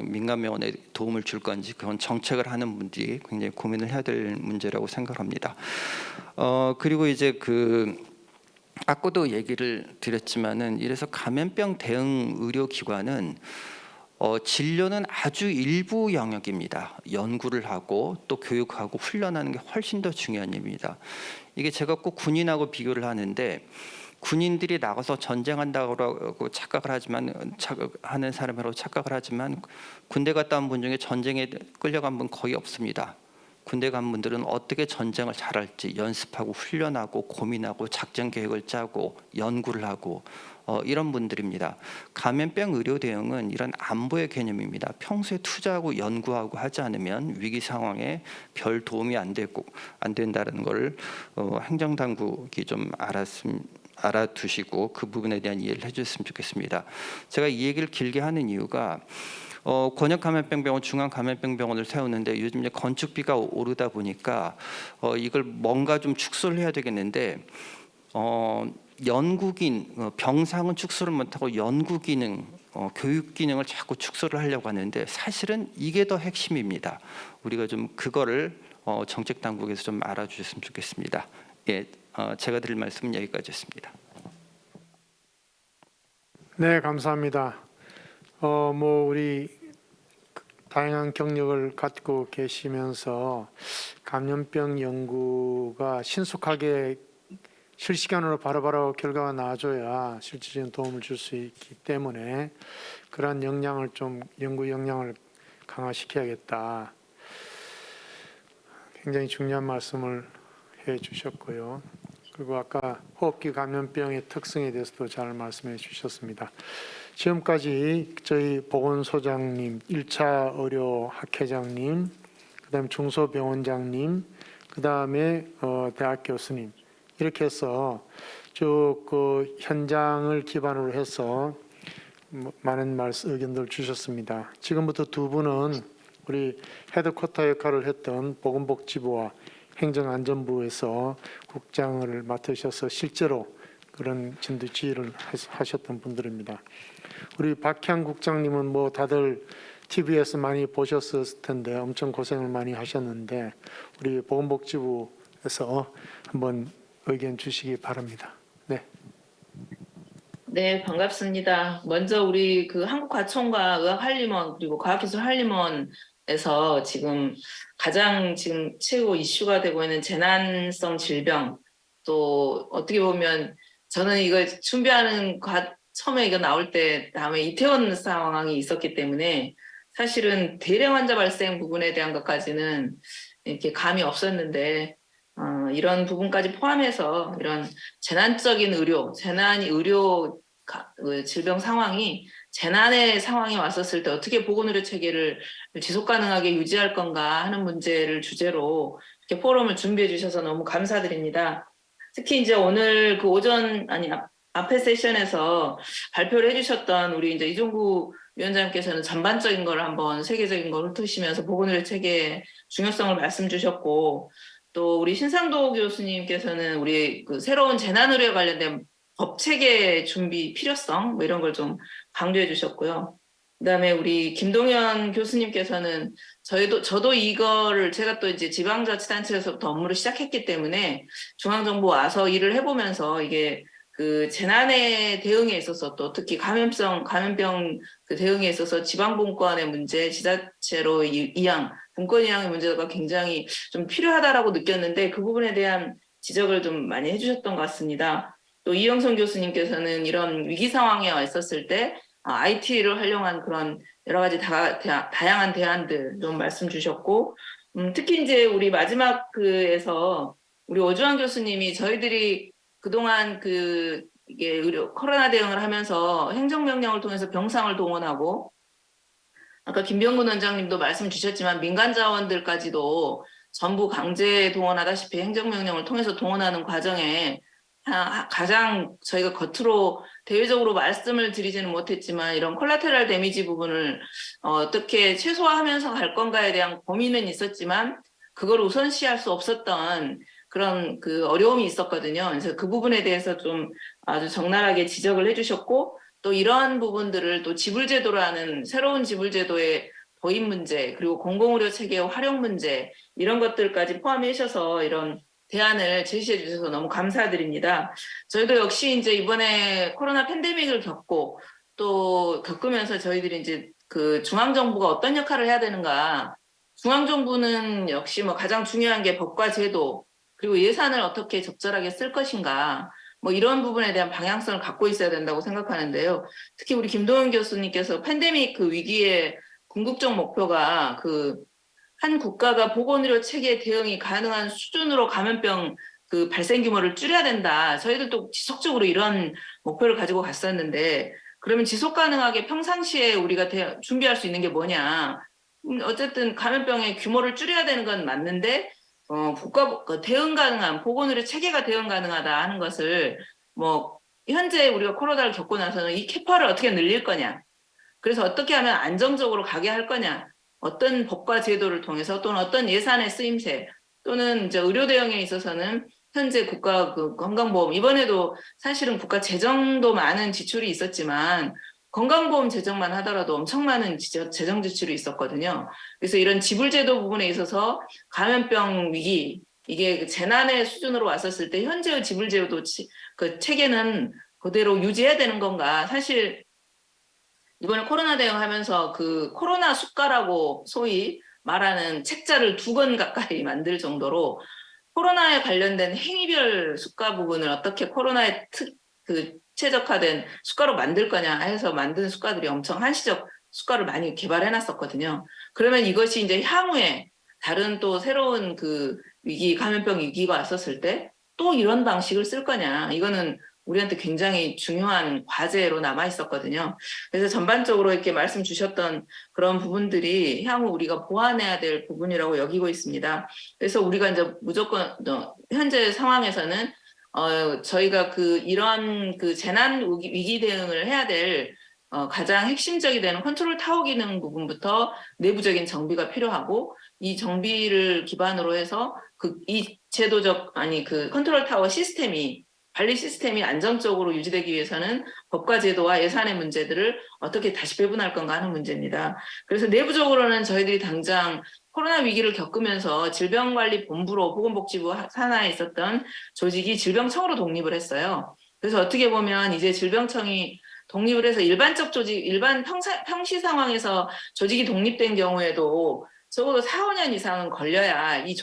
민간병원에 도움을 줄 건지 그건 정책을 하는 분들이 굉장히 고민을 해야 될 문제라고 생각합니다. 그리고 이제 아까도 얘기를 드렸지만은 이래서 감염병 대응 의료기관은 진료는 아주 일부 영역입니다. 연구를 하고 또 교육하고 훈련하는 게 훨씬 더 중요한 일입니다. 이게 제가 꼭 군인하고 비교를 하는데 군인들이 나가서 전쟁한다고 하는 사람으로 착각을 하지만 군대 갔다 온 분 중에 전쟁에 끌려간 분 거의 없습니다. 군대 간 분들은 어떻게 전쟁을 잘할지 연습하고 훈련하고 고민하고 작전 계획을 짜고 연구를 하고 이런 분들입니다. 감염병 의료 대응은 이런 안보의 개념입니다. 평소에 투자하고 연구하고 하지 않으면 위기 상황에 별 도움이 안 된다는 걸 행정당국이 좀 알아두시고 그 부분에 대한 이해를 해주셨으면 좋겠습니다. 제가 이 얘기를 길게 하는 이유가 권역감염병병원, 중앙감염병병원을 세우는데 요즘 이제 건축비가 오르다 보니까 이걸 뭔가 좀 축소를 해야 되겠는데 연구긴 병상은 축소를 못하고 연구 기능, 교육 기능을 자꾸 축소를 하려고 하는데 사실은 이게 더 핵심입니다. 우리가 좀 그거를 정책 당국에서 좀 알아주셨으면 좋겠습니다. 예, 제가 드릴 말씀은 여기까지였습니다. 네, 감사합니다. 우리 다양한 경력을 갖고 계시면서 감염병 연구가 신속하게 실시간으로 바로바로 결과가 나와줘야 실질적인 도움을 줄 수 있기 때문에 그러한 역량을 연구 역량을 강화시켜야겠다. 굉장히 중요한 말씀을 해주셨고요. 그리고 아까 호흡기 감염병의 특성에 대해서도 잘 말씀해 주셨습니다. 지금까지 저희 보건소장님, 1차 의료 학회장님, 그다음에 중소병원장님, 그다음에 대학 교수님 이렇게 해서 쭉 그 현장을 기반으로 해서 많은 의견들 주셨습니다. 지금부터 두 분은 우리 헤드쿼터 역할을 했던 보건복지부와 행정안전부에서 국장을 맡으셔서 실제로 그런 진두지휘를 하셨던 분들입니다. 우리 박향 국장님은 뭐 다들 TV에서 많이 보셨을 텐데 엄청 고생을 많이 하셨는데 우리 보건복지부에서 한번 의견 주시기 바랍니다. 네. 네, 반갑습니다. 먼저 우리 그 한국과천과 의학한림원 그리고 과학기술한림원에서 가장 최고 이슈가 되고 있는 재난성 질병 또 어떻게 보면 저는 이걸 준비하는 처음에 이거 나올 때 다음에 이태원 상황이 있었기 때문에 사실은 대량 환자 발생 부분에 대한 것까지는 이렇게 감이 없었는데 이런 부분까지 포함해서 이런 재난적인 의료 질병 상황이 재난의 상황이 왔었을 때 어떻게 보건의료 체계를 지속 가능하게 유지할 건가 하는 문제를 주제로 이렇게 포럼을 준비해 주셔서 너무 감사드립니다. 특히 이제 오늘 그 앞에 세션에서 발표를 해주셨던 우리 이제 이종구 위원장님께서는 전반적인 걸 한번 세계적인 걸 훑으시면서 보건의료 체계의 중요성을 말씀 주셨고, 또 우리 신상도 교수님께서는 우리 그 새로운 재난의료에 관련된 법 체계 준비 필요성 뭐 이런 걸 좀 강조해 주셨고요. 그다음에 우리 김동연 교수님께서는 저도 이거를 제가 또 이제 지방자치단체에서부터 업무를 시작했기 때문에 중앙정부 와서 일을 해보면서 이게 그 재난에 대응에 있어서 또 특히 감염병 그 대응에 있어서 지방분권의 문제, 지자체로 이양, 분권 이양의 문제가 굉장히 좀 필요하다라고 느꼈는데 그 부분에 대한 지적을 좀 많이 해주셨던 것 같습니다. 또 이영선 교수님께서는 이런 위기 상황에 와 있었을 때 IT를 활용한 그런 여러 가지 다양한 대안들 좀 말씀 주셨고, 특히 이제 우리 마지막 그에서 우리 오주환 교수님이 저희들이 그동안 이게 코로나 대응을 하면서 행정명령을 통해서 병상을 동원하고, 아까 김병근 원장님도 말씀 주셨지만 민간 자원들까지도 전부 강제 동원하다시피 행정명령을 통해서 동원하는 과정에 가장 저희가 겉으로 대외적으로 말씀을 드리지는 못했지만 이런 콜라테럴 데미지 부분을 어떻게 최소화하면서 갈 건가에 대한 고민은 있었지만 그걸 우선시할 수 없었던 그런 그 어려움이 있었거든요. 그래서 그 부분에 대해서 좀 아주 적나라하게 지적을 해주셨고, 또 이러한 부분들을 또 지불제도라는 새로운 지불제도의 도입 문제, 그리고 공공의료 체계의 활용 문제, 이런 것들까지 포함해 주셔서 이런 대안을 제시해 주셔서 너무 감사드립니다. 저희도 역시 이제 이번에 코로나 팬데믹을 겪으면서 저희들이 이제 그 중앙정부가 어떤 역할을 해야 되는가. 중앙정부는 역시 뭐 가장 중요한 게 법과 제도, 그리고 예산을 어떻게 적절하게 쓸 것인가. 뭐 이런 부분에 대한 방향성을 갖고 있어야 된다고 생각하는데요. 특히 우리 김동연 교수님께서 팬데믹 그 위기의 궁극적 목표가 한 국가가 보건의료 체계 대응이 가능한 수준으로 감염병 그 발생 규모를 줄여야 된다. 저희들도 지속적으로 이런 목표를 가지고 갔었는데, 그러면 지속 가능하게 평상시에 우리가 준비할 수 있는 게 뭐냐. 어쨌든 감염병의 규모를 줄여야 되는 건 맞는데, 국가 대응 가능한 보건의료 체계가 대응 가능하다 하는 것을 뭐 현재 우리가 코로나를 겪고 나서는 이 캐파를 어떻게 늘릴 거냐. 그래서 어떻게 하면 안정적으로 가게 할 거냐. 어떤 법과 제도를 통해서 또는 어떤 예산의 쓰임새 또는 이제 의료 대응에 있어서는 현재 국가 그 건강보험 이번에도 사실은 국가 재정도 많은 지출이 있었지만 건강보험 재정만 하더라도 엄청 많은 재정 지출이 있었거든요. 그래서 이런 지불제도 부분에 있어서 감염병 위기 이게 재난의 수준으로 왔었을 때 현재의 지불제도 그 체계는 그대로 유지해야 되는 건가? 사실 이번에 코로나 대응하면서 그 코로나 수가라고 소위 말하는 책자를 2권 가까이 만들 정도로 코로나에 관련된 행위별 수가 부분을 어떻게 코로나에 최적화된 수가로 만들 거냐 해서 만든 수가들이 엄청 한시적 수가를 많이 개발해 놨었거든요. 그러면 이것이 이제 향후에 다른 또 새로운 그 감염병 위기가 왔었을 때 또 이런 방식을 쓸 거냐. 이거는 우리한테 굉장히 중요한 과제로 남아 있었거든요. 그래서 전반적으로 이렇게 말씀 주셨던 그런 부분들이 향후 우리가 보완해야 될 부분이라고 여기고 있습니다. 그래서 우리가 이제 무조건 현재 상황에서는 저희가 이러한 재난 위기 대응을 해야 될 가장 핵심적이 되는 컨트롤 타워 기능 부분부터 내부적인 정비가 필요하고, 이 정비를 기반으로 해서 이 컨트롤 타워 관리 시스템이 안정적으로 유지되기 위해서는 법과 제도와 예산의 문제들을 어떻게 다시 배분할 건가 하는 문제입니다. 그래서 내부적으로는 저희들이 당장 코로나 위기를 겪으면서 질병관리본부로 보건복지부 산하에 있었던 조직이 질병청으로 독립을 했어요. 그래서 어떻게 보면 이제 질병청이 독립을 해서 일반 평시 상황에서 조직이 독립된 경우에도 적어도 4-5년 이상은 걸려야 이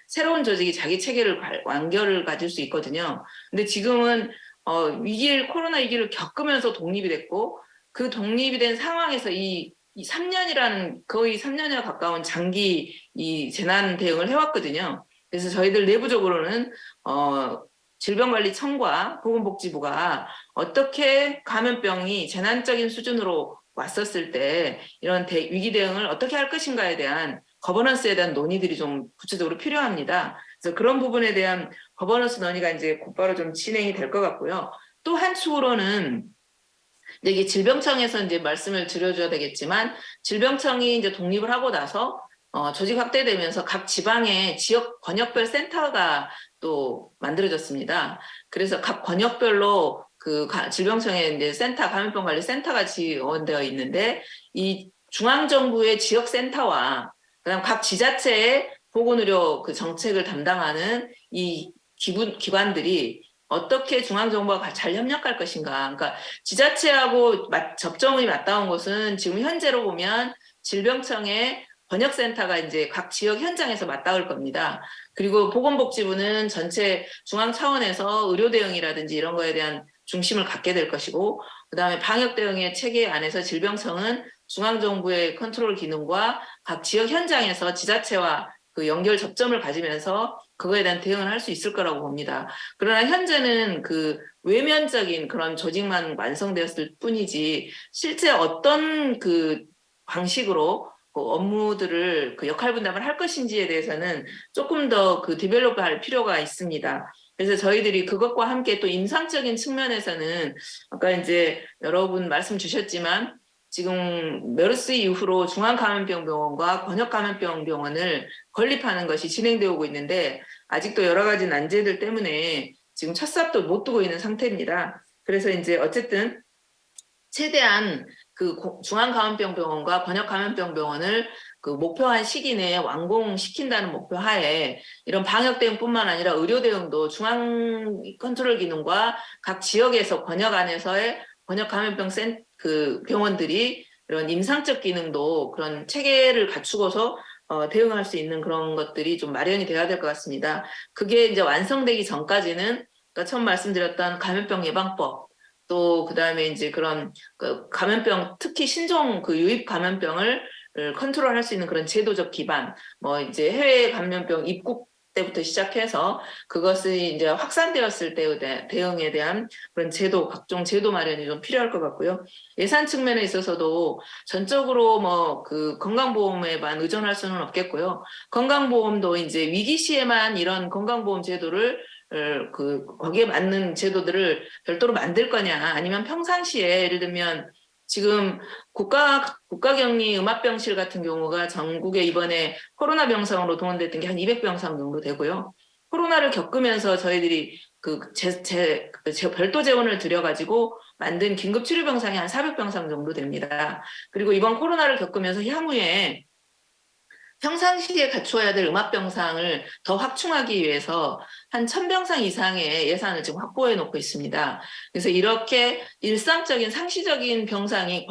새로운 조직이 자기 체계를 완결을 가질 수 있거든요. 근데 지금은 코로나 위기를 겪으면서 독립이 됐고, 그 독립이 된 상황에서 이 3년이라는 거의 3년에 가까운 장기 이 재난 대응을 해왔거든요. 그래서 저희들 내부적으로는 질병관리청과 보건복지부가 어떻게 감염병이 재난적인 수준으로 왔었을 때 이런 위기 대응을 어떻게 할 것인가에 대한 거버넌스에 대한 논의들이 좀 구체적으로 필요합니다. 그래서 그런 부분에 대한 거버넌스 논의가 이제 곧바로 좀 진행이 될 것 같고요. 또 한 축으로는 근데 이게 질병청에서 이제 말씀을 드려줘야 되겠지만 질병청이 이제 독립을 하고 나서 조직 확대되면서 각 지방에 지역 권역별 센터가 또 만들어졌습니다. 그래서 각 권역별로 질병청에 이제 감염병 관리 센터가 지원되어 있는데 이 중앙정부의 지역센터와 그다음 각 지자체의 보건의료 그 정책을 담당하는 이 기관들이 어떻게 중앙정부가 잘 협력할 것인가. 그러니까 지자체하고 접점이 맞닿은 곳은 지금 현재로 보면 질병청의 번역센터가 이제 각 지역 현장에서 맞닿을 겁니다. 그리고 보건복지부는 전체 중앙 차원에서 의료 대응이라든지 이런 거에 대한 중심을 갖게 될 것이고, 그다음에 방역 대응의 체계 안에서 질병청은 중앙정부의 컨트롤 기능과 각 지역 현장에서 지자체와 그 연결 접점을 가지면서 그거에 대한 대응을 할 수 있을 거라고 봅니다. 그러나 현재는 그 외면적인 그런 조직만 완성되었을 뿐이지 실제 어떤 그 방식으로 그 업무들을 그 역할 분담을 할 것인지에 대해서는 조금 더 그 디벨롭할 필요가 있습니다. 그래서 저희들이 그것과 함께 또 임상적인 측면에서는 아까 이제 여러분 말씀 주셨지만 지금 메르스 이후로 중앙감염병병원과 권역감염병병원을 건립하는 것이 진행되고 있는데 아직도 여러 가지 난제들 때문에 지금 첫 삽도 못 두고 있는 상태입니다. 그래서 이제 어쨌든 최대한 그 중앙감염병병원과 권역감염병병원을 그 목표한 시기 내에 완공시킨다는 목표 하에 이런 방역 대응뿐만 아니라 의료 대응도 중앙 컨트롤 기능과 각 지역에서 권역 안에서의 권역감염병 그 병원들이 이런 임상적 기능도 그런 체계를 갖추고서 대응할 수 있는 그런 것들이 좀 마련이 돼야 될 것 같습니다. 그게 이제 완성되기 전까지는 그러니까 처음 말씀드렸던 감염병 예방법 또 그다음에 이제 그런 그 감염병 특히 신종 그 유입 감염병을 컨트롤할 수 있는 그런 제도적 기반 뭐 이제 해외 감염병 입국 때부터 시작해서 그것이 이제 확산되었을 때 대응에 대한 그런 제도, 각종 제도 마련이 좀 필요할 것 같고요. 예산 측면에 있어서도 전적으로 뭐 그 건강보험에만 의존할 수는 없겠고요. 건강보험도 이제 위기 시에만 이런 건강보험 제도를 거기에 맞는 제도들을 별도로 만들 거냐 아니면 평상시에 예를 들면 지금 국가격리 음압병실 같은 경우가 전국에 이번에 코로나 병상으로 동원됐던 게 한 200병상 정도 되고요. 코로나를 겪으면서 저희들이 별도 재원을 들여가지고 만든 긴급치료병상이 한 400병상 정도 됩니다. 그리고 이번 코로나를 겪으면서 향후에 평상시에 갖추어야 될 음압병상을 더 확충하기 위해서 한 1000병상 이상의 예산을 지금 확보해 놓고 있습니다. 그래서 이렇게 일상적인 상시적인 병상이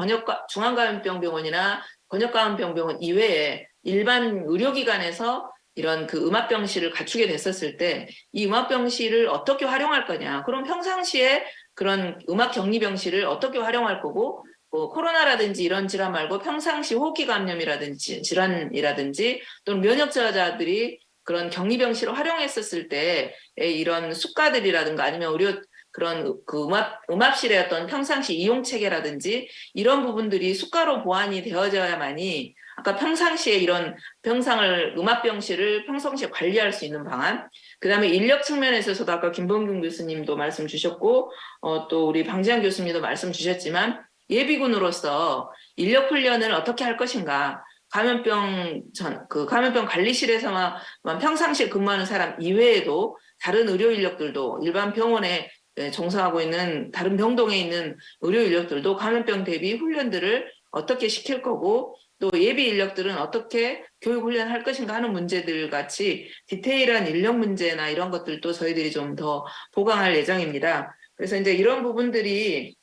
중앙감염병병원이나 권역감염병병원 이외에 일반 의료기관에서 이런 그 음압병실을 갖추게 됐었을 때 이 음압병실을 어떻게 활용할 거냐. 그럼 평상시에 그런 음압격리병실을 어떻게 활용할 거고 코로나라든지 이런 질환 말고 평상시 호흡기 감염이라든지 질환이라든지 또는 면역 저하자들이 그런 격리병실을 활용했었을 때의 이런 수가들이라든가 아니면 그런 그 음압실의 어떤 평상시 이용 체계라든지 이런 부분들이 수가로 보완이 되어져야만이 아까 평상시에 이런 음압병실을 평상시에 관리할 수 있는 방안, 그다음에 인력 측면에 있어서도 아까 김범균 교수님도 말씀 주셨고 또 우리 방지한 교수님도 말씀 주셨지만 예비군으로서 인력 훈련을 어떻게 할 것인가? 감염병 관리실에서만 평상시에 근무하는 사람 이외에도 다른 의료 인력들도 일반 병원에 종사하고 있는 다른 병동에 있는 의료 인력들도 감염병 대비 훈련들을 어떻게 시킬 거고 또 예비 인력들은 어떻게 교육 훈련할 것인가 하는 문제들 같이 디테일한 인력 문제나 이런 것들도 저희들이 좀 더 보강할 예정입니다. 그래서 이제 이런 부분들이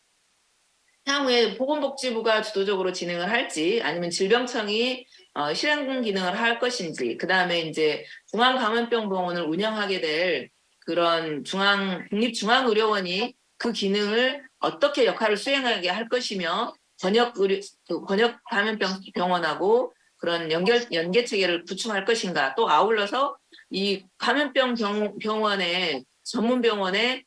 향후에 보건복지부가 주도적으로 진행을 할지 아니면 질병청이 실행 기능을 할 것인지 그다음에 이제 중앙감염병병원을 운영하게 될 그런 국립중앙의료원이 그 기능을 어떻게 역할을 수행하게 할 것이며 권역감염병원하고 그런 연계 체계를 구축할 것인가 또 아울러서 이 감염병 병원의 전문 병원의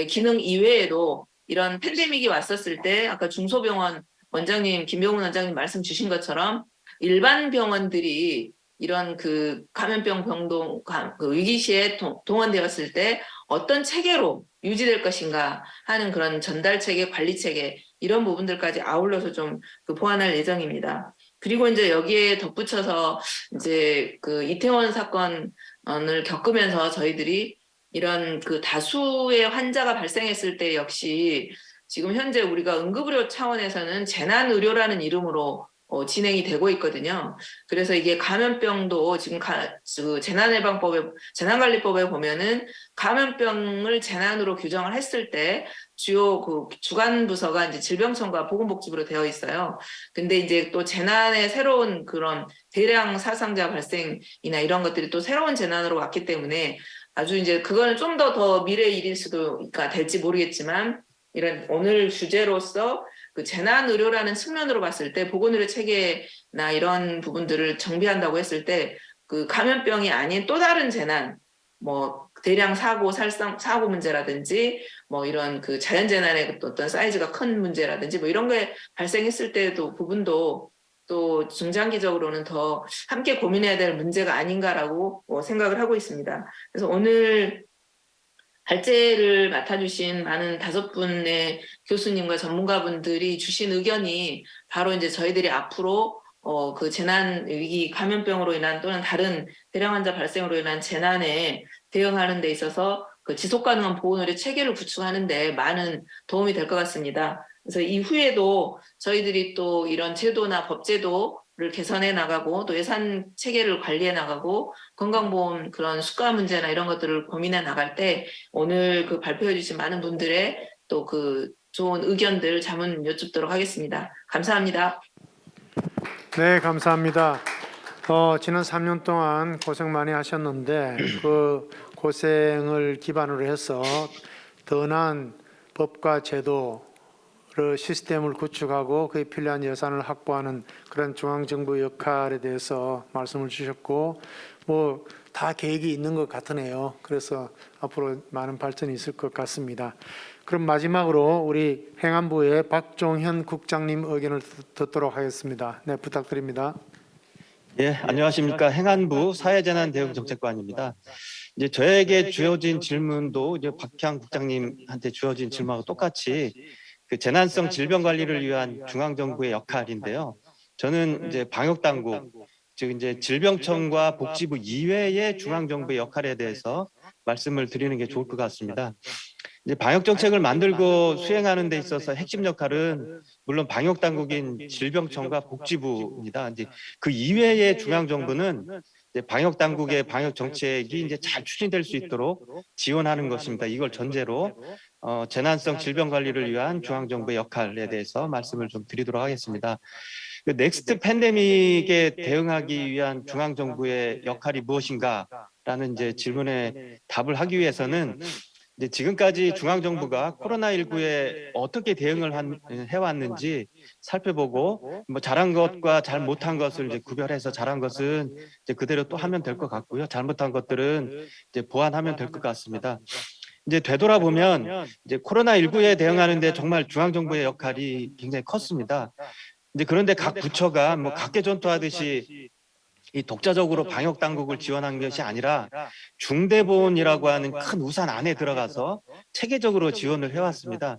기능 이외에도 이런 팬데믹이 왔었을 때 아까 중소병원 원장님 김병훈 원장님 말씀 주신 것처럼 일반 병원들이 이런 그 감염병 그 위기 시에 동원되었을 때 어떤 체계로 유지될 것인가 하는 그런 전달 체계, 관리 체계 이런 부분들까지 아울러서 좀 그 보완할 예정입니다. 그리고 이제 여기에 덧붙여서 이제 그 이태원 사건을 겪으면서 저희들이 이런 그 다수의 환자가 발생했을 때 역시 지금 현재 우리가 응급의료 차원에서는 재난의료라는 이름으로 진행이 되고 있거든요. 그래서 이게 감염병도 지금 그 재난관리법에 보면은 감염병을 재난으로 규정을 했을 때 주요 그 주관 부서가 이제 질병청과 보건복지부로 되어 있어요. 근데 이제 또 재난의 새로운 그런 대량 사상자 발생이나 이런 것들이 또 새로운 재난으로 왔기 때문에 아주 이제 그거는 좀 더 미래의 일일 수도 될지 모르겠지만 이런 오늘 주제로서 그 재난의료라는 측면으로 봤을 때 보건의료 체계나 이런 부분들을 정비한다고 했을 때 그 감염병이 아닌 또 다른 재난, 뭐 대량 사고 문제라든지 뭐 이런 그 자연재난의 어떤 사이즈가 큰 문제라든지 뭐 이런 게 발생했을 때도 부분도 또 중장기적으로는 더 함께 고민해야 될 문제가 아닌가라고 생각을 하고 있습니다. 그래서 오늘 발제를 맡아주신 많은 5분의 교수님과 전문가분들이 주신 의견이 바로 이제 저희들이 앞으로 그 재난 위기 감염병으로 인한 또는 다른 대량 환자 발생으로 인한 재난에 대응하는 데 있어서 그 지속 가능한 보건의료 체계를 구축하는 데 많은 도움이 될 것 같습니다. 그래서 이후에도 저희들이 또 이런 제도나 법제도를 개선해 나가고 또 예산 체계를 관리해 나가고 건강보험 그런 수가 문제나 이런 것들을 고민해 나갈 때 오늘 그 발표해 주신 많은 분들의 또 그 좋은 의견들 자문 여쭙도록 하겠습니다. 감사합니다. 네, 감사합니다. 지난 3년 동안 고생 많이 하셨는데 그 고생을 기반으로 해서 더 나은 법과 제도를 시스템을 구축하고 그에 필요한 예산을 확보하는 그런 중앙정부 역할에 대해서 말씀을 주셨고 뭐 다 계획이 있는 것 같으네요. 그래서 앞으로 많은 발전이 있을 것 같습니다. 그럼 마지막으로 우리 행안부의 박종현 국장님 의견을 듣도록 하겠습니다. 네, 부탁드립니다. 예, 안녕하십니까. 행안부 사회재난대응정책관입니다. 이제 저에게 주어진 질문도 이제 박향 국장님한테 주어진 질문하고 똑같이 그 재난성 질병 관리를 위한 중앙정부의 역할인데요. 저는 이제 방역당국, 즉 이제 질병청과 복지부 이외의 중앙정부의 역할에 대해서 말씀을 드리는 게 좋을 것 같습니다. 이제 방역 정책을 만들고 수행하는 데 있어서 핵심 역할은 물론 방역 당국인 질병청과 복지부입니다. 이제 그 이외의 중앙 정부는 이제 방역 당국의 방역 정책이 이제 잘 추진될 수 있도록 지원하는 것입니다. 이걸 전제로 재난성 질병 관리를 위한 중앙 정부의 역할에 대해서 말씀을 좀 드리도록 하겠습니다. 그 넥스트 팬데믹에 대응하기 위한 중앙 정부의 역할이 무엇인가라는 이제 질문에 답을 하기 위해서는 이제 지금까지 중앙정부가 코로나19에 어떻게 대응을 해왔는지 살펴보고 뭐 잘한 것과 잘 못한 것을 이제 구별해서 잘한 것은 이제 그대로 또 하면 될 것 같고요. 잘못한 것들은 이제 보완하면 될 것 같습니다. 이제 되돌아보면 이제 코로나19에 대응하는데 정말 중앙정부의 역할이 굉장히 컸습니다. 이제 그런데 각 부처가 뭐 각개전투하듯이 이 독자적으로 방역 당국을 지원한 것이 아니라 중대본이라고 하는 큰 우산 안에 들어가서 체계적으로 지원을 해왔습니다.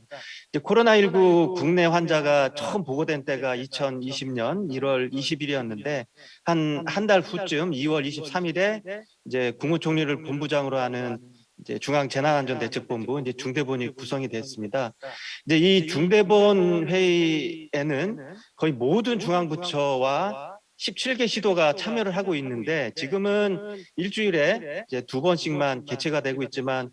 이제 코로나19 국내 환자가 처음 보고된 때가 2020년 1월 20일이었는데 한 달 후쯤 2월 23일에 이제 국무총리를 본부장으로 하는 이제 중앙재난안전대책본부 이제 중대본이 구성이 됐습니다. 이제 이 중대본 회의에는 거의 모든 중앙부처와 17개 시도가 참여를 하고 있는데 지금은 일주일에 이제 2번씩만 개최가 되고 있지만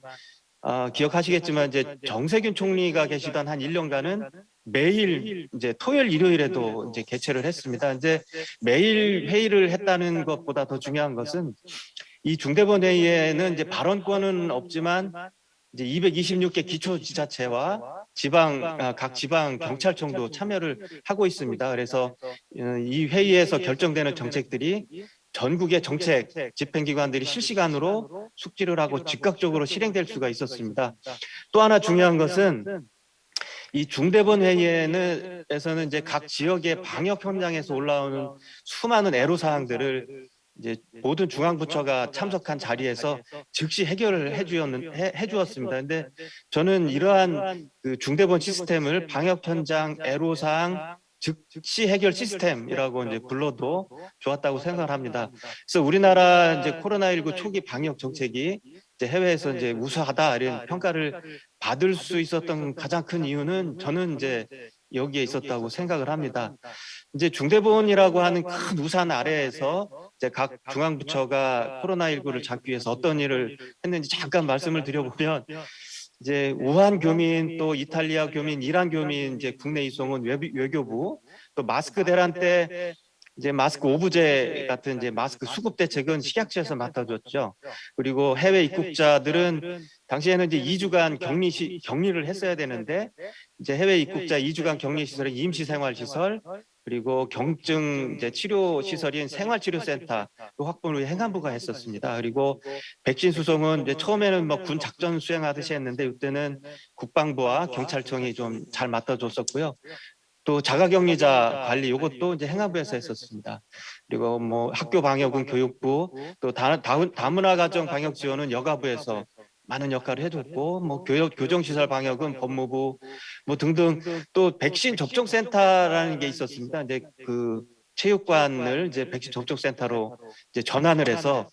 기억하시겠지만 이제 정세균 총리가 계시던 한 1년간은 매일 이제 토요일 일요일에도 이제 개최를 했습니다. 이제 매일 회의를 했다는 것보다 더 중요한 것은 이 중대본 회의에는 이제 발언권은 없지만 이제 226개 기초지자체와 각 지방 경찰청도 참여를 하고 있습니다. 그래서 이 회의에서 결정되는 정책들이 전국의 정책 집행기관들이 실시간으로 숙지를 하고 즉각적으로 실행될 수가 있었습니다. 또 하나 중요한 것은 이 중대본 회의에서는 이제 각 지역의 방역 현장에서 올라오는 수많은 애로사항들을 이제 모든 중앙부처가 참석한 자리에서 즉시 해결을 해주었습니다. 근데 저는 이러한 그 중대본 시스템을 방역 현장 애로사항 즉시 해결 시스템이라고 이제 불러도 좋았다고 생각을 합니다. 그래서 우리나라 이제 코로나19 초기 방역 정책이 이제 해외에서 이제 우수하다 이런 평가를 받을 수 있었던 가장 큰 이유는 저는 이제 여기에 있었다고 생각을 합니다. 이제 중대본이라고 하는 큰 우산 아래에서 이제 각 중앙부처가 코로나19를 잡기 위해서 어떤 일을 했는지 잠깐 말씀을 드려보면 이제 우한 교민 또 이탈리아 교민, 이란 교민 이제 국내 이송은 외교부 또 마스크 대란 때 이제 마스크 오브제 같은 이제 마스크 수급 대책은 식약처에서 맡아줬죠. 그리고 해외 입국자들은 당시에는 이제 2주간 격리를 했어야 되는데 이제 해외 입국자 2주간 격리 시설은 임시생활시설 그리고 경증 이제 치료 시설인 생활치료센터 확보를 행안부가 했었습니다. 그리고 백신 수송은 이제 처음에는 뭐 군 작전 수행하듯이 했는데 이때는 국방부와 경찰청이 좀 잘 맡아줬었고요. 또 자가격리자 관리 이것도 이제 행안부에서 했었습니다. 그리고 뭐 학교 방역은 교육부, 또 다문화 가정 방역 지원은 여가부에서 많은 역할을 해줬고, 뭐 교정시설 방역은 법무부, 뭐 등등 또 백신 접종센터라는 게 있었습니다. 이제 그 체육관을 이제 백신 접종센터로 이제 전환을 해서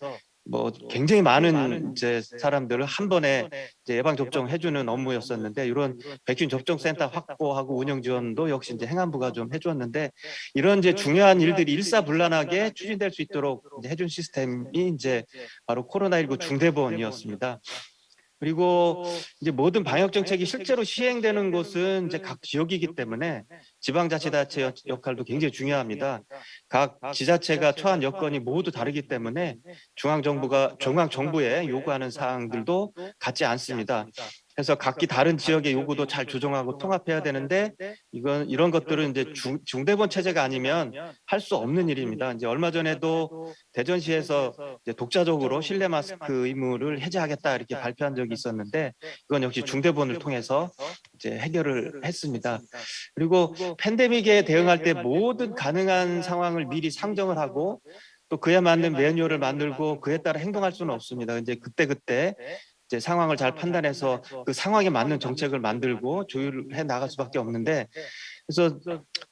뭐 굉장히 많은 이제 사람들을 한 번에 이제 예방 접종해주는 업무였었는데 이런 백신 접종센터 확보하고 운영 지원도 역시 이제 행안부가 좀 해줬는데 이런 이제 중요한 일들이 일사불란하게 추진될 수 있도록 이제 해준 시스템이 이제 바로 코로나19 중대본이었습니다. 그리고 이제 모든 방역 정책이 실제로 시행되는 곳은 이제 각 지역이기 때문에 지방자치단체 역할도 굉장히 중요합니다. 각 지자체가 처한 여건이 모두 다르기 때문에 중앙정부에 요구하는 사항들도 같지 않습니다. 그래서 각기 다른 지역의 요구도 잘 조정하고 통합해야 되는데 이런 것들은 이제 중대본 체제가 아니면 할 수 없는 일입니다. 이제 얼마 전에도 대전시에서 이제 독자적으로 실내 마스크 의무를 해제하겠다 이렇게 발표한 적이 있었는데 이건 역시 중대본을 통해서 이제 해결을 했습니다. 그리고 팬데믹에 대응할 때 모든 가능한 상황을 미리 상정을 하고 또 그에 맞는 매뉴얼을 만들고 그에 따라 행동할 수는 없습니다. 이제 그때 이제 상황을 잘 판단해서 그 상황에 맞는 정책을 만들고 조율해 나갈 수밖에 없는데 그래서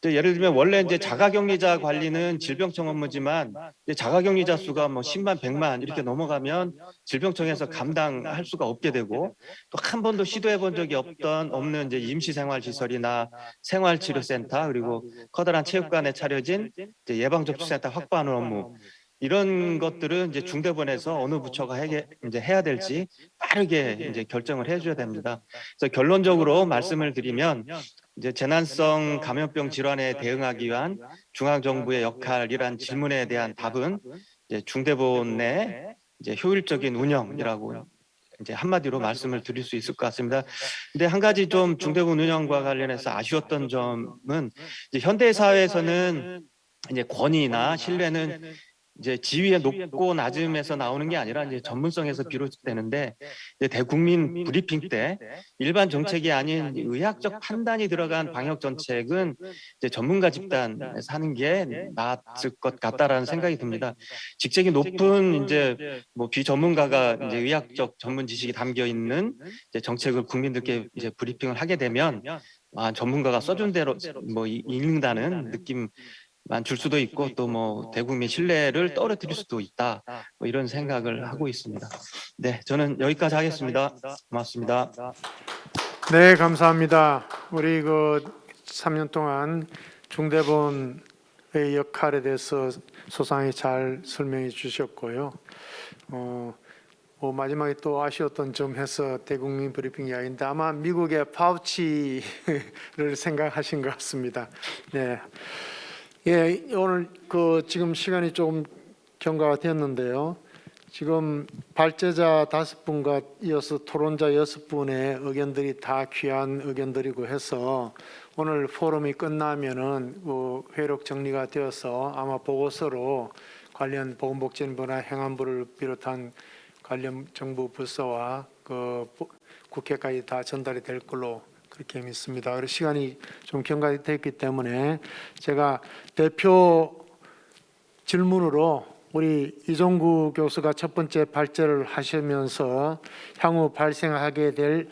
예를 들면 원래 이제 자가격리자 관리는 질병청 업무지만 이제 자가격리자 수가 뭐 10만, 100만 이렇게 넘어가면 질병청에서 감당할 수가 없게 되고 또 한 번도 시도해 본 적이 없는 이제 임시생활시설이나 생활치료센터 그리고 커다란 체육관에 차려진 이제 예방접종센터 확보하는 업무 이런 것들은 이제 중대본에서 어느 부처가 이제 해야 될지 빠르게 이제 결정을 해줘야 됩니다. 그래서 결론적으로 말씀을 드리면 이제 재난성 감염병 질환에 대응하기 위한 중앙정부의 역할이란 질문에 대한 답은 이제 중대본 내 이제 효율적인 운영이라고 이제 한마디로 말씀을 드릴 수 있을 것 같습니다. 근데 한 가지 좀 중대본 운영과 관련해서 아쉬웠던 점은 이제 현대 사회에서는 이제 권위나 신뢰는 이제 지위의 높고 낮음에서 나오는 게 아니라 이제 전문성에서 비롯되는데 이제 대국민 브리핑 때 일반 정책이 아닌 의학적 판단이 들어간 방역 정책은 이제 전문가 집단에서 하는 게 나았을 것 같다라는 생각이 듭니다. 직책이 높은 이제 뭐 비전문가가 이제 의학적 전문 지식이 담겨 있는 이제 정책을 국민들께 이제 브리핑을 하게 되면 전문가가 써준 대로 뭐 읽는다는 느낌. 만 줄 수도 있고 또 뭐 대국민 신뢰를 떨어뜨릴 수도 있다 뭐 이런 생각을 하고 있습니다. 네, 저는 여기까지 하겠습니다. 고맙습니다. 네, 감사합니다. 우리 그 3년 동안 중대본의 역할에 대해서 소상히 잘 설명해 주셨고요. 뭐 마지막에 또 아쉬웠던 점 해서 대국민 브리핑 이야기인데 아마 미국의 파우치를 생각하신 것 같습니다. 네. 예, 오늘 그 지금 시간이 조금 경과가 되었는데요. 지금 발제자 5분과 이어서 토론자 6분의 의견들이 다 귀한 의견들이고 해서 오늘 포럼이 끝나면은 회력 정리가 되어서 아마 보고서로 관련 보건복지부나 행안부를 비롯한 관련 정부 부서와 그 국회까지 다 전달이 될 걸로 그렇게 믿습니다. 그리고 시간이 좀 경과됐기 때문에 제가 대표 질문으로 우리 이종구 교수가 첫 번째 발제를 하시면서 향후 발생하게 될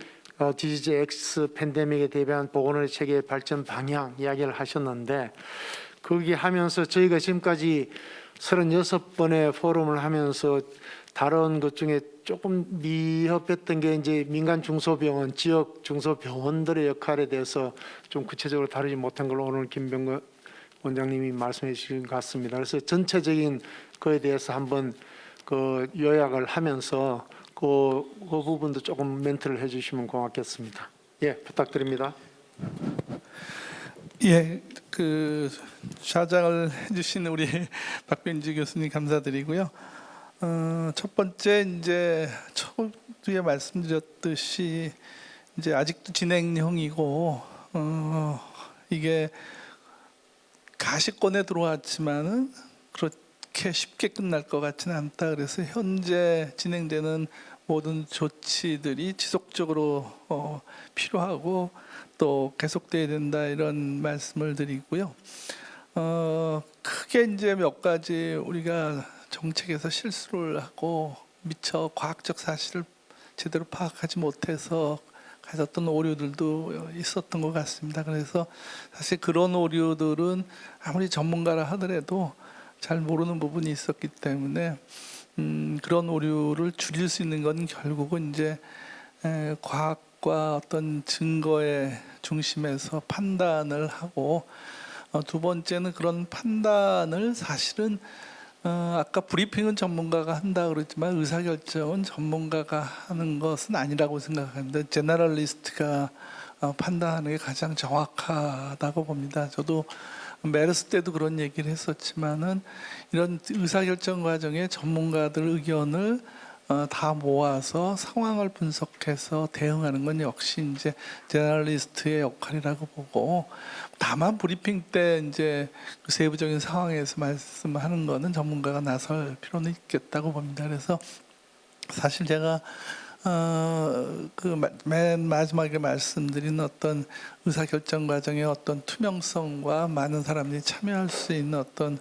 디지즈 X 팬데믹에 대비한 보건의 체계 발전 방향 이야기를 하셨는데, 거기 하면서 저희가 지금까지 36번의 포럼을 하면서 다른 것 중에 조금 미흡했던 게 이제 민간 중소병원, 지역 중소병원들의 역할에 대해서 좀 구체적으로 다루지 못한 걸로 오늘 김병건 원장님이 말씀해 주신 것 같습니다. 그래서 전체적인 거에 대해서 한번 그 요약을 하면서 그 부분도 조금 멘트를 해주시면 고맙겠습니다. 예, 부탁드립니다. 예, 그 좌장을 해주신 우리 박병지 교수님 감사드리고요. 첫 번째 이제 초두에 말씀드렸듯이 이제 아직도 진행형이고 이게 가시권에 들어왔지만은 그렇게 쉽게 끝날 것 같지는 않다. 그래서 현재 진행되는 모든 조치들이 지속적으로 필요하고 또 계속돼야 된다, 이런 말씀을 드리고요. 크게 이제 몇 가지 우리가 정책에서 실수를 하고 미처 과학적 사실을 제대로 파악하지 못해서 가졌던 오류들도 있었던 것 같습니다. 그래서 사실 그런 오류들은 아무리 전문가라 하더라도 잘 모르는 부분이 있었기 때문에 그런 오류를 줄일 수 있는 건 결국은 이제 과학과 어떤 증거의 중심에서 판단을 하고, 두 번째는 그런 판단을 사실은 아까 브리핑은 전문가가 한다 그랬지만 의사결정은 전문가가 하는 것은 아니라고 생각합니다. 제너럴리스트가 판단하는 게 가장 정확하다고 봅니다. 저도 메르스 때도 그런 얘기를 했었지만은 이런 의사결정 과정에 전문가들 의견을 다 모아서 상황을 분석해서 대응하는 건 역시 이제 제너럴리스트의 역할이라고 보고, 다만 브리핑 때 이제 그 세부적인 상황에서 말씀하는 거는 전문가가 나설 필요는 있겠다고 봅니다. 그래서 사실 제가 그 맨 마지막에 말씀드린 어떤 의사결정 과정의 어떤 투명성과 많은 사람들이 참여할 수 있는 어떤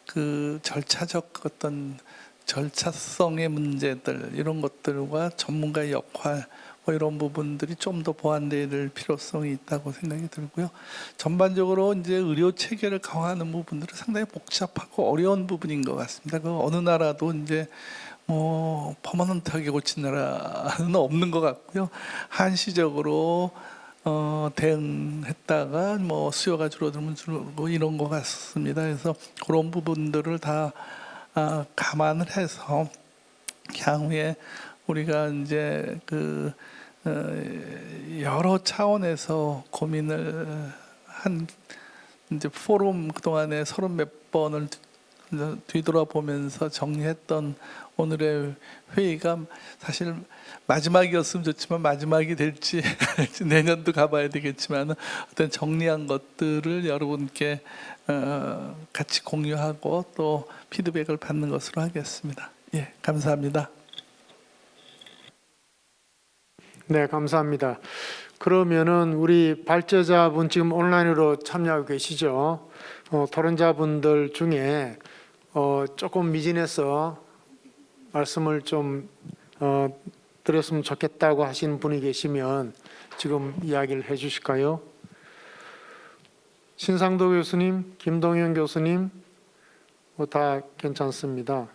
그 절차적 어떤 절차성의 문제들, 이런 것들과 전문가의 역할, 뭐 이런 부분들이 좀 더 보완돼야 될 필요성이 있다고 생각이 들고요. 전반적으로 이제 의료 체계를 강화하는 부분들은 상당히 복잡하고 어려운 부분인 것 같습니다. 그 어느 나라도 이제 뭐 퍼머넌트하게 고친 나라는 없는 것 같고요. 한시적으로 대응했다가 뭐 수요가 줄어들면 줄고 이런 것 같습니다. 그래서 그런 부분들을 다 감안을 해서 향후에 우리가 이제 그 여러 차원에서 고민을 한 이제 포럼 그동안에 30몇 번을 뒤돌아보면서 정리했던 오늘의 회의가 사실 마지막이었으면 좋지만 마지막이 될지 내년도 가봐야 되겠지만 어떤 정리한 것들을 여러분께 같이 공유하고 또 피드백을 받는 것으로 하겠습니다. 예, 감사합니다. 네, 감사합니다. 그러면은 우리 발제자분 지금 온라인으로 참여하고 계시죠? 토론자분들 중에 조금 미진해서 말씀을 좀 드렸으면 좋겠다고 하시는 분이 계시면 지금 이야기를 해주실까요? 신상도 교수님, 김동현 교수님, 다 괜찮습니다.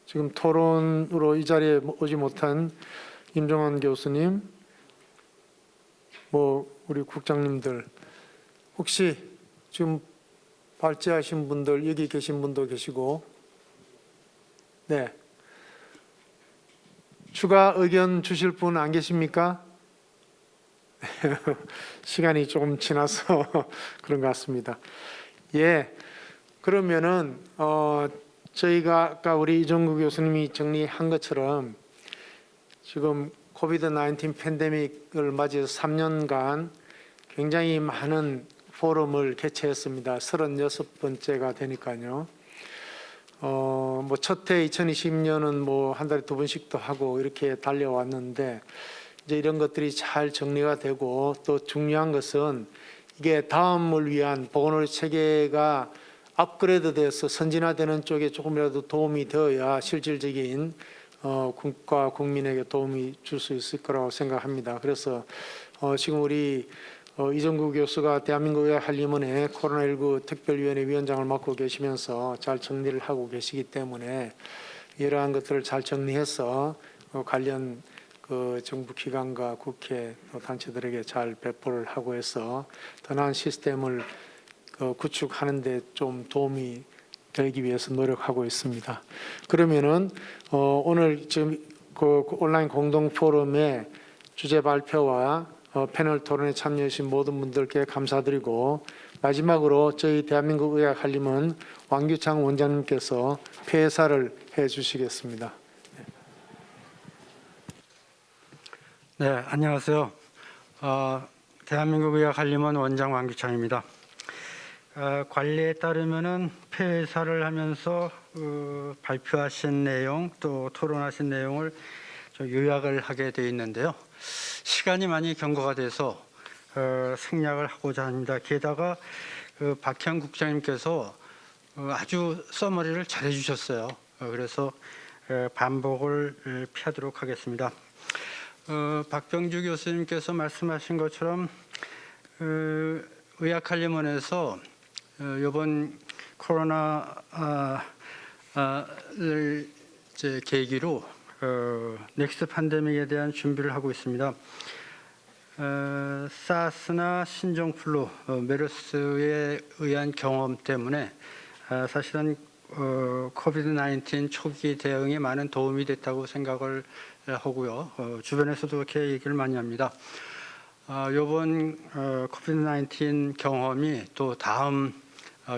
지금 토론으로 이 자리에 오지 못한 임종환 교수님, 우리 국장님들, 혹시 지금 발제하신 분들, 여기 계신 분도 계시고, 네. 추가 의견 주실 분 안 계십니까? 시간이 조금 지나서 그런 것 같습니다. 예. 그러면은, 저희가 아까 우리 이종구 교수님이 정리한 것처럼 지금 코비드-19 팬데믹을 맞이해서 3년간 굉장히 많은 포럼을 개최했습니다. 36번째가 되니까요. 첫해 2020년은 한 달에 2번씩도 하고 이렇게 달려왔는데, 이제 이런 것들이 잘 정리가 되고, 또 중요한 것은 이게 다음을 위한 보건의료 체계가 업그레이드돼서 선진화되는 쪽에 조금이라도 도움이 되어야 실질적인 국가 국민에게 도움이 줄 수 있을 거라고 생각합니다. 그래서 지금 우리 이정구 교수가 대한민국의학한림원의 코로나19 특별위원회 위원장을 맡고 계시면서 잘 정리를 하고 계시기 때문에 이러한 것들을 잘 정리해서 관련 그 정부 기관과 국회 단체들에게 잘 배포를 하고 해서 더 나은 시스템을 구축하는 데 좀 도움이 되기 위해서 노력하고 있습니다. 그러면은 오늘 지금 그 온라인 공동 포럼의 주제 발표와 패널 토론에 참여해 주신 모든 분들께 감사드리고 마지막으로 저희 대한민국 의학한림원 왕규창 원장님께서 폐사를 해 주시겠습니다. 네, 안녕하세요. 대한민국 의학한림원 원장 왕규창입니다. 관리에 따르면은 폐사를 하면서 발표하신 내용 또 토론하신 내용을 좀 요약을 하게 되어 있는데요. 시간이 많이 경과가 돼서 생략을 하고자 합니다. 게다가 박형 국장님께서 아주 서머리를 잘 해주셨어요. 그래서 반복을 피하도록 하겠습니다. 박병주 교수님께서 말씀하신 것처럼 의학한림원에서 이번 코로나를 계기로 넥스트 팬데믹에 대한 준비를 하고 있습니다. 사스나 신종플루, 메르스에 의한 경험 때문에 사실은 코비드-19 초기 대응에 많은 도움이 됐다고 생각을 하고요. 주변에서도 그렇게 얘기를 많이 합니다. 이번 코비드-19 경험이 또 다음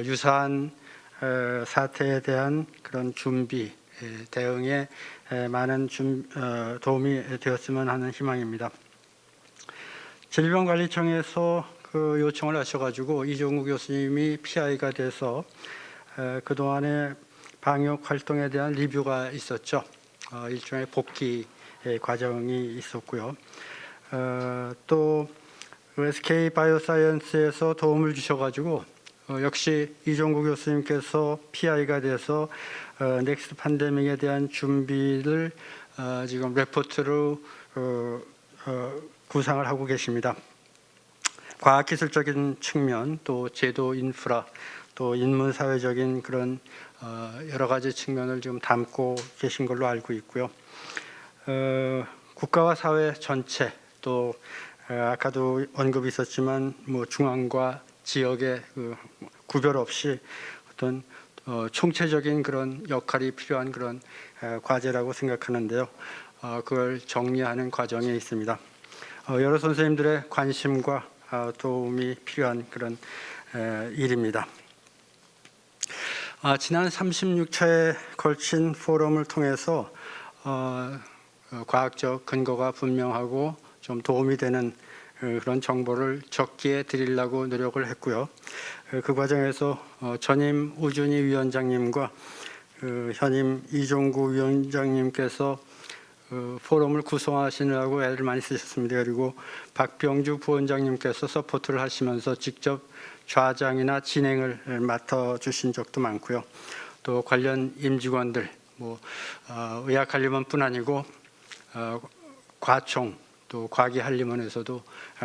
유사한 사태에 대한 그런 준비, 대응에 많은 도움이 되었으면 하는 희망입니다. 질병관리청에서 그 요청을 하셔가지고 이종구 교수님이 PI가 돼서 그동안의 방역 활동에 대한 리뷰가 있었죠. 일종의 복귀 과정이 있었고요. 또 SK 바이오사이언스에서 도움을 주셔가지고 역시 이종구 교수님께서 PI가 돼서 넥스트 팬데믹에 대한 준비를 지금 레포트로 구상을 하고 계십니다. 과학기술적인 측면, 또 제도 인프라, 또 인문사회적인 그런 여러 가지 측면을 지금 담고 계신 걸로 알고 있고요. 국가와 사회 전체, 또 아까도 언급이 있었지만 뭐 중앙과 지역의 구별 없이 어떤 총체적인 그런 역할이 필요한 그런 과제라고 생각하는데요. 그걸 정리하는 과정에 있습니다. 여러 선생님들의 관심과 도움이 필요한 그런 일입니다. 지난 36차에 걸친 포럼을 통해서 과학적 근거가 분명하고 좀 도움이 되는 그런 정보를 적기에 드리려고 노력을 했고요. 그 과정에서 전임 우준희 위원장님과 현임 이종구 위원장님께서 포럼을 구성하시느라고 애를 많이 쓰셨습니다. 그리고 박병주 부원장님께서 서포트를 하시면서 직접 좌장이나 진행을 맡아주신 적도 많고요. 또 관련 임직원들, 의학한림원뿐 아니고 과총, 또 과기한림원에서도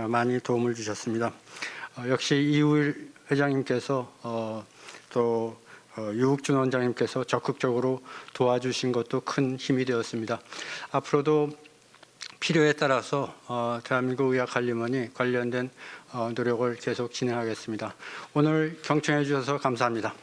많이 도움을 주셨습니다. 역시 이우일 회장님께서 또 유욱준 원장님께서 적극적으로 도와주신 것도 큰 힘이 되었습니다. 앞으로도 필요에 따라서 대한민국 의학한림원이 관련된 노력을 계속 진행하겠습니다. 오늘 경청해 주셔서 감사합니다.